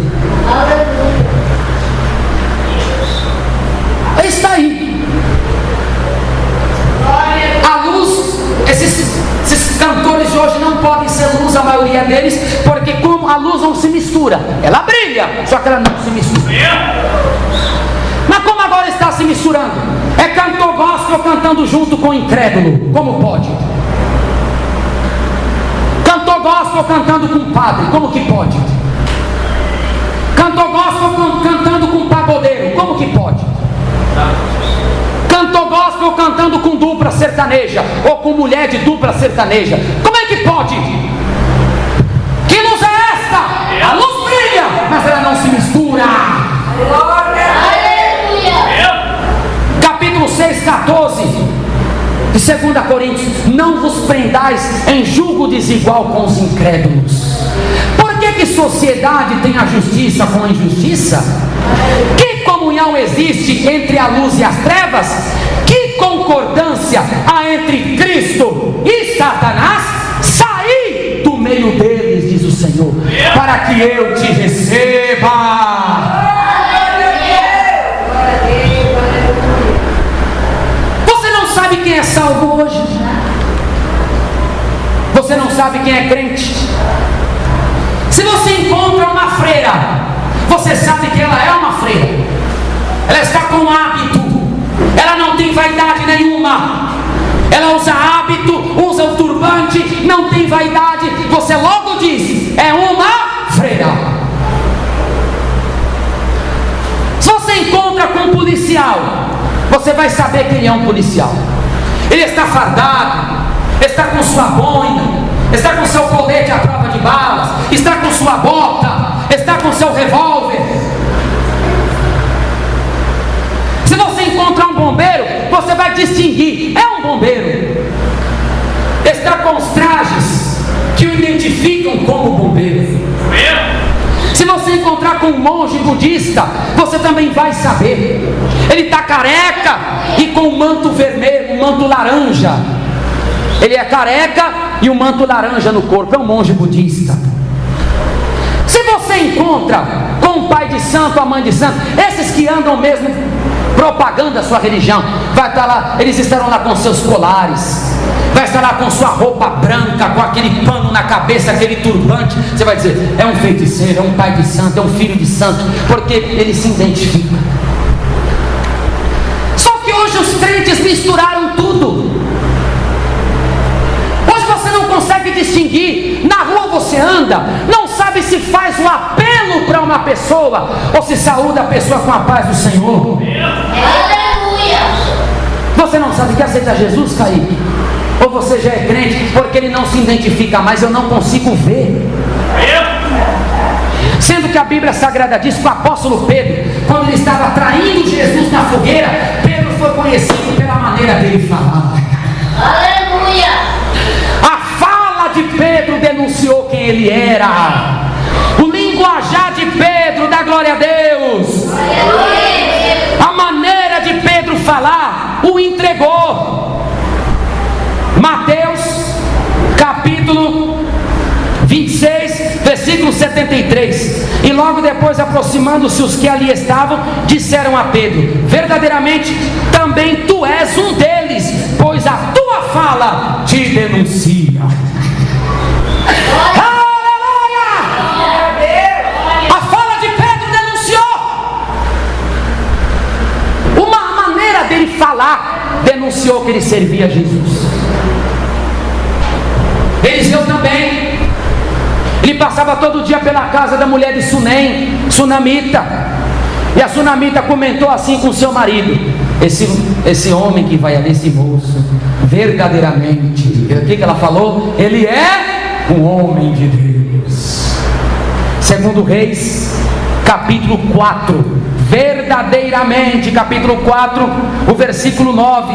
Está aí a luz. Esses cantores de hoje não podem ser luz, a maioria deles, porque como a luz não se mistura, ela brilha, só que ela não se mistura. Mas como agora está se misturando? É cantor gospel cantando junto com o incrédulo. Como pode? Cantor gospel cantando com o padre. Como que pode? Cantor gospel cantando com o pagodeiro. Como que pode? Cantor gospel cantando com dupla sertaneja, ou com mulher de dupla sertaneja. Como é que pode? Que luz é esta? A luz brilha, mas ela não se mistura. Capítulo 6:14 de 2 Coríntios: não vos prendais em julgo desigual com os incrédulos. Por que sociedade tem a justiça com a injustiça? Que comunhão existe entre a luz e as trevas? Que concordância há entre Cristo e Satanás? Saí do meio deles, diz o Senhor, para que eu te receba. Você não sabe quem é salvo hoje? Você não sabe quem é crente? Se você encontra uma freira, você sabe que ela é uma freira. Ela está com hábito, ela não tem vaidade nenhuma. Ela usa hábito, usa o turbante, não tem vaidade. Você logo diz: é uma freira. Se você encontra com um policial, você vai saber que ele é um policial. Ele está fardado, está com sua boina, está com seu colete à prova de balas, está com sua bota, está com seu revólver. Se você encontrar um bombeiro, você vai distinguir: é um bombeiro. Está com os trajes que o identificam como bombeiro. Se você encontrar com um monge budista, você também vai saber. Ele está careca e com um manto vermelho, um manto laranja. Ele é careca e um manto laranja no corpo, é um monge budista. Se você encontra com o pai de santo, a mãe de santo, esses que andam mesmo propagando a sua religião, vai estar lá, eles estarão lá com seus colares, vai estar lá com sua roupa branca, com aquele pano na cabeça, aquele turbante. Você vai dizer, é um feiticeiro, é um pai de santo, é um filho de santo, porque ele se identifica. Só que hoje os crentes misturaram tudo. Hoje você não consegue distinguir. Na rua você anda, não sabe se faz um apelo para uma pessoa ou se saúda a pessoa com a paz do Senhor. Aleluia! Você não sabe que aceita Jesus, Kaique? Ou você já é crente porque ele não se identifica mais? Eu não consigo ver. Sendo que a Bíblia Sagrada diz que o apóstolo Pedro, quando ele estava traindo Jesus na fogueira, Pedro foi conhecido pela maneira dele falar. Aleluia! A fala de Pedro denunciou quem ele era. O linguajar de Pedro dá glória a Deus. A maneira de Pedro falar o entregou. Mateus capítulo 26, versículo 73. E logo depois, aproximando-se os que ali estavam, disseram a Pedro: verdadeiramente também tu és um deles, pois a tua fala te denuncia. Aleluia! A fala de Pedro denunciou. Uma maneira dele falar denunciou que ele servia a Jesus. Eliseu também, ele passava todo dia pela casa da mulher de Sunem, sunamita, e a sunamita comentou assim com seu marido: esse homem que vai ali, esse moço, verdadeiramente, o que ela falou? Ele é um homem de Deus. Segundo Reis, capítulo 4, verdadeiramente, capítulo 4, o versículo 9: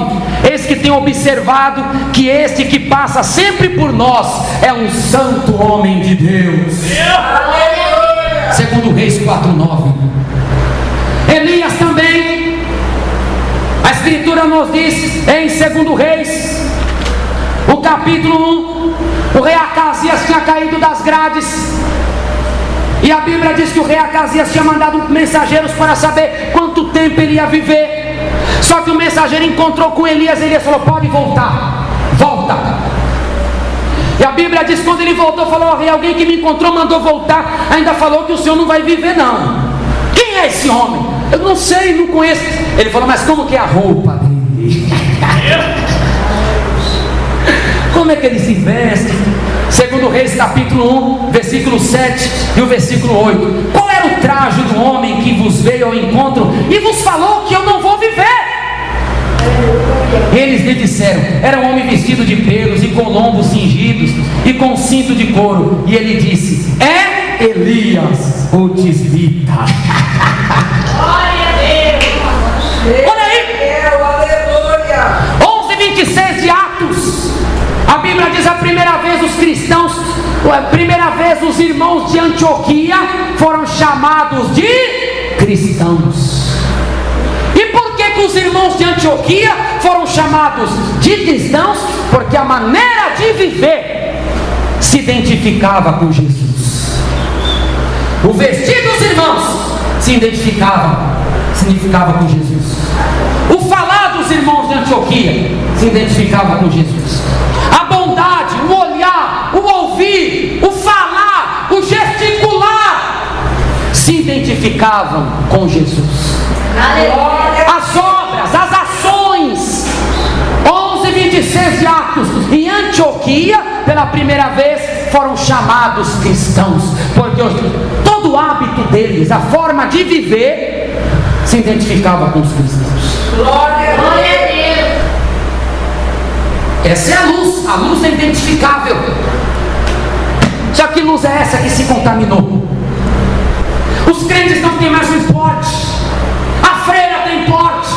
eis que tenho observado que este que passa sempre por nós é um santo homem de Deus. Segundo Reis 4:9. Elias também, a escritura nos diz em Segundo Reis, o capítulo 1, o rei Acasias tinha caído das grades. E a Bíblia diz que o rei Acasias tinha mandado mensageiros para saber quanto tempo ele ia viver. Só que o mensageiro encontrou com Elias. Elias falou: pode voltar, volta. E a Bíblia diz que quando ele voltou, falou: rei, alguém que me encontrou mandou voltar, ainda falou que o senhor não vai viver não. Quem é esse homem? Eu não sei, não conheço. Ele falou: mas como que é a roupa dele? Como é que ele se veste? Segundo Reis capítulo 1, versículo 7 e o versículo 8. Qual era o traje do homem que vos veio ao encontro e vos falou que eu não vou viver? Eles lhe disseram: era um homem vestido de pelos e com lombos cingidos e com cinto de couro. E ele disse: é Elias o tisbita. Olha aí, 11:26 de Atos. A Bíblia diz: a primeira vez os cristãos, a primeira vez os irmãos de Antioquia foram chamados de cristãos. E por que os irmãos de Antioquia foram chamados de cristãos? Porque a maneira de viver se identificava com Jesus. O vestir dos irmãos se significava com Jesus. O falar dos irmãos de Antioquia se identificava com Jesus. A bondade, o olhar, o ouvir, o falar, o gesticular se identificavam com Jesus. As obras, as ações. 11:26 de Atos. Em Antioquia, pela primeira vez, foram chamados cristãos, porque todo o hábito deles, a forma de viver, se identificava com os cristãos. Glória a Deus. Essa é a luz é identificável. Só que luz é essa que se contaminou? Os crentes não têm mais um porte. A freira tem porte,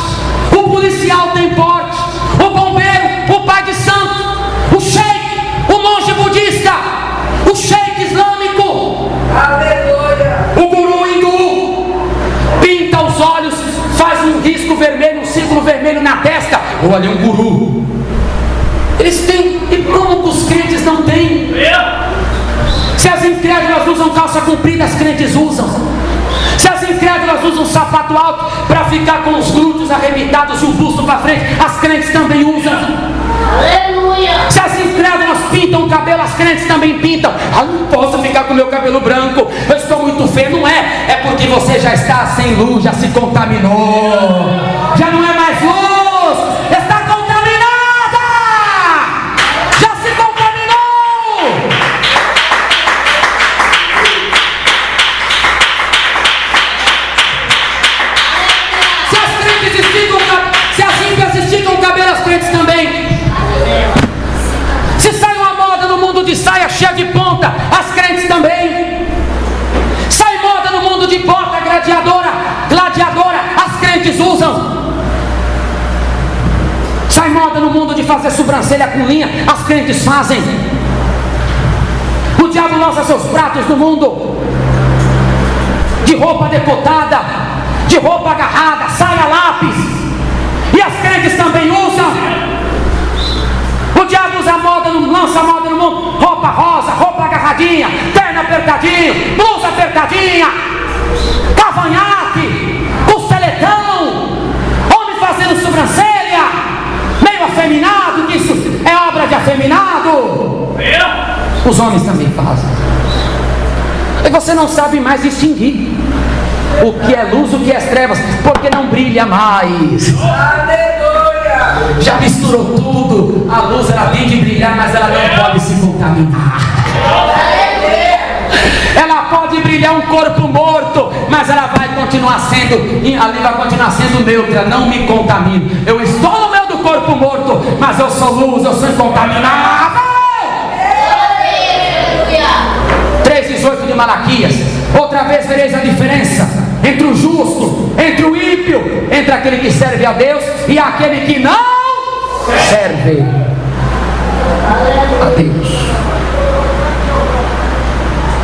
o policial tem porte, o bombeiro, o pai de santo, o sheik, o monge budista, o sheik islâmico, aleluia, o guru hindu, pinta os olhos, faz um risco vermelho, um círculo vermelho na testa. Olha, um guru. Eles têm, e como que os crentes não têm? Se as incrédulas usam calça comprida, as crentes usam. Se as incrédulas usam sapato alto para ficar com os glúteos arrebitados e o busto para frente, as crentes também usam. Aleluia. Se as incrédulas pintam o cabelo, as crentes também pintam. Ah, não posso ficar com meu cabelo branco, eu estou muito feio. Não é, é porque você já está sem luz, já se contaminou. Já não é mais luz, está contaminada. Já se contaminou. Se as ímpias esticam o cabelo, as crentes também. Se sai uma moda no mundo de saia cheia de ponta, as crentes também. Sai moda no mundo de bota gladiadora, as crentes usam. Sai moda no mundo de fazer sobrancelha com linha, as crentes fazem. O diabo lança seus pratos no mundo de roupa decotada, de roupa agarrada, saia lápis, e as crentes também usam. O diabo usa lança moda no mundo, roupa rosa, roupa agarradinha, terno apertadinho, blusa apertadinha, cavanhaque, costeletão, homem fazendo sobrancelha, meio afeminado, que isso é obra de afeminado. Os homens também fazem. E você não sabe mais distinguir o que é luz, o que é trevas, porque não brilha mais. Já misturou tudo. A luz ela tem de brilhar, mas ela não pode se contaminar. Ela pode brilhar um corpo morto, mas ela vai continuar sendo, ali vai continuar sendo neutra. Não me contamino. Eu estou no meio do corpo morto, mas eu sou luz, eu sou incontaminável. 3:18 de Malaquias. Outra vez vereis a diferença entre o justo, entre o ímpio, entre aquele que serve a Deus e aquele que não serve a Deus.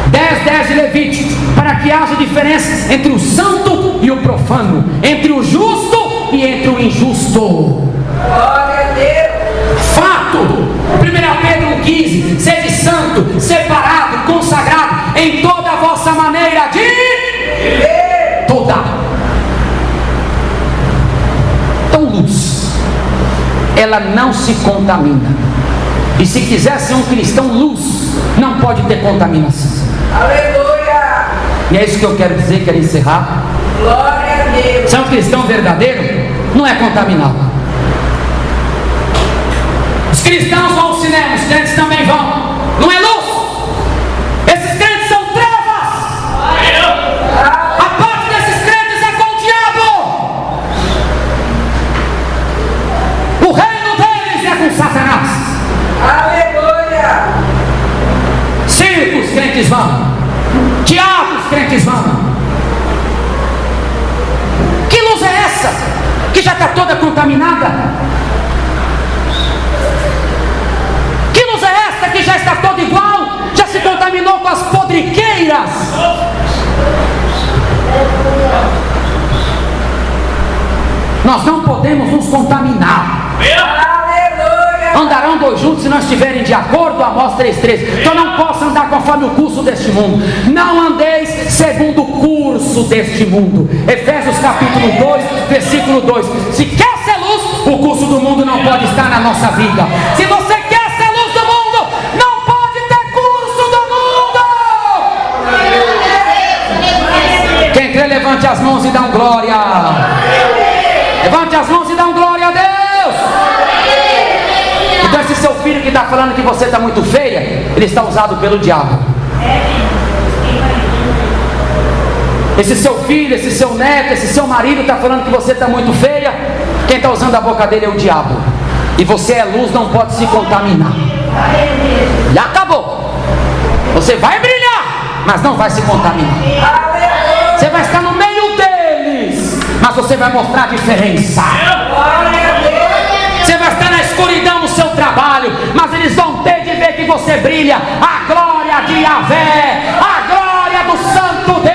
10:10 de Levítico, para que haja diferença entre o santo e o profano, entre o justo e entre o injusto. Fato. 1 Pedro 1,15: sede santo, separado, consagrado em toda a vossa maneira de viver. Toda. Então, luz, ela não se contamina. E se quiser ser um cristão luz, não pode ter contaminação. Aleluia! E é isso que eu quero dizer, quero encerrar. Glória a Deus! Ser um cristão verdadeiro não é contaminado. Os cristãos vão ao cinema, os crentes também vão. Não é luz. Esses crentes são trevas. A parte desses crentes é com o diabo. O reino deles é com Satanás. Aleluia! Circo os crentes vão. Teatro os crentes vão. Que luz é essa? Que já está toda contaminada. Que já está todo igual, já se contaminou com as podriqueiras. Nós não podemos nos contaminar. Andarão dois juntos se não estiverem de acordo, Amós 3,13. Então não posso andar conforme o curso deste mundo. Não andeis segundo o curso deste mundo. Efésios capítulo 2, versículo 2. Se quer ser luz, o curso do mundo não pode estar na nossa vida. Se você quer ser luz do mundo, não pode ter curso do mundo. Quem crê, levante as mãos e dá um glória. Levante as mãos e dá um glória a Deus. Então esse seu filho que está falando que você está muito feia, ele está usado pelo diabo. Esse seu filho, esse seu neto, esse seu marido está falando que você está muito feia, quem está usando a boca dele é o diabo. E você é luz, não pode se contaminar. E acabou. Você vai brilhar, mas não vai se contaminar. Você vai estar no meio deles, mas você vai mostrar a diferença. Você vai estar na escuridão no seu trabalho, mas eles vão ter de ver que você brilha. A glória de Yahvé, a glória do Santo Deus.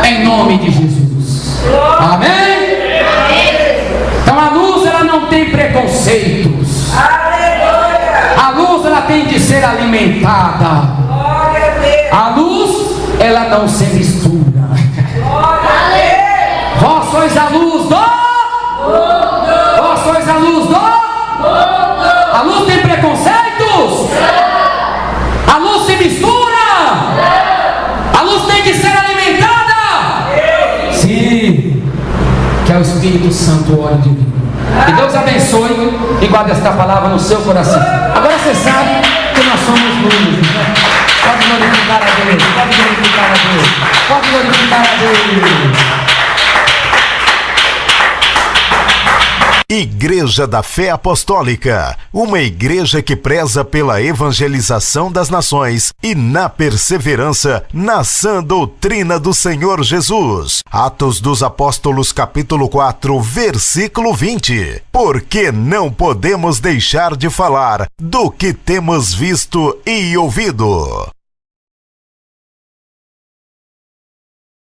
Em nome de Jesus. Amém? Então a luz ela não tem preconceito. alimentada. Glória a Deus. A luz, ela não se mistura. Glória a Deus. Vós sois a luz do Mundo. Vós sois a luz do Mundo. A luz tem preconceitos? A luz se mistura? A luz tem que ser alimentada? Sim. Que é o Espírito Santo, o óleo divino. Que Deus abençoe e guarde esta palavra no seu coração. Agora você sabe que nós somos luz, né? Pode glorificar a Deus, pode glorificar a Deus, pode glorificar a Deus. Igreja da Fé Apostólica, uma igreja que preza pela evangelização das nações e na perseverança na sã doutrina do Senhor Jesus. Atos dos Apóstolos, capítulo 4, versículo 20. Porque não podemos deixar de falar do que temos visto e ouvido.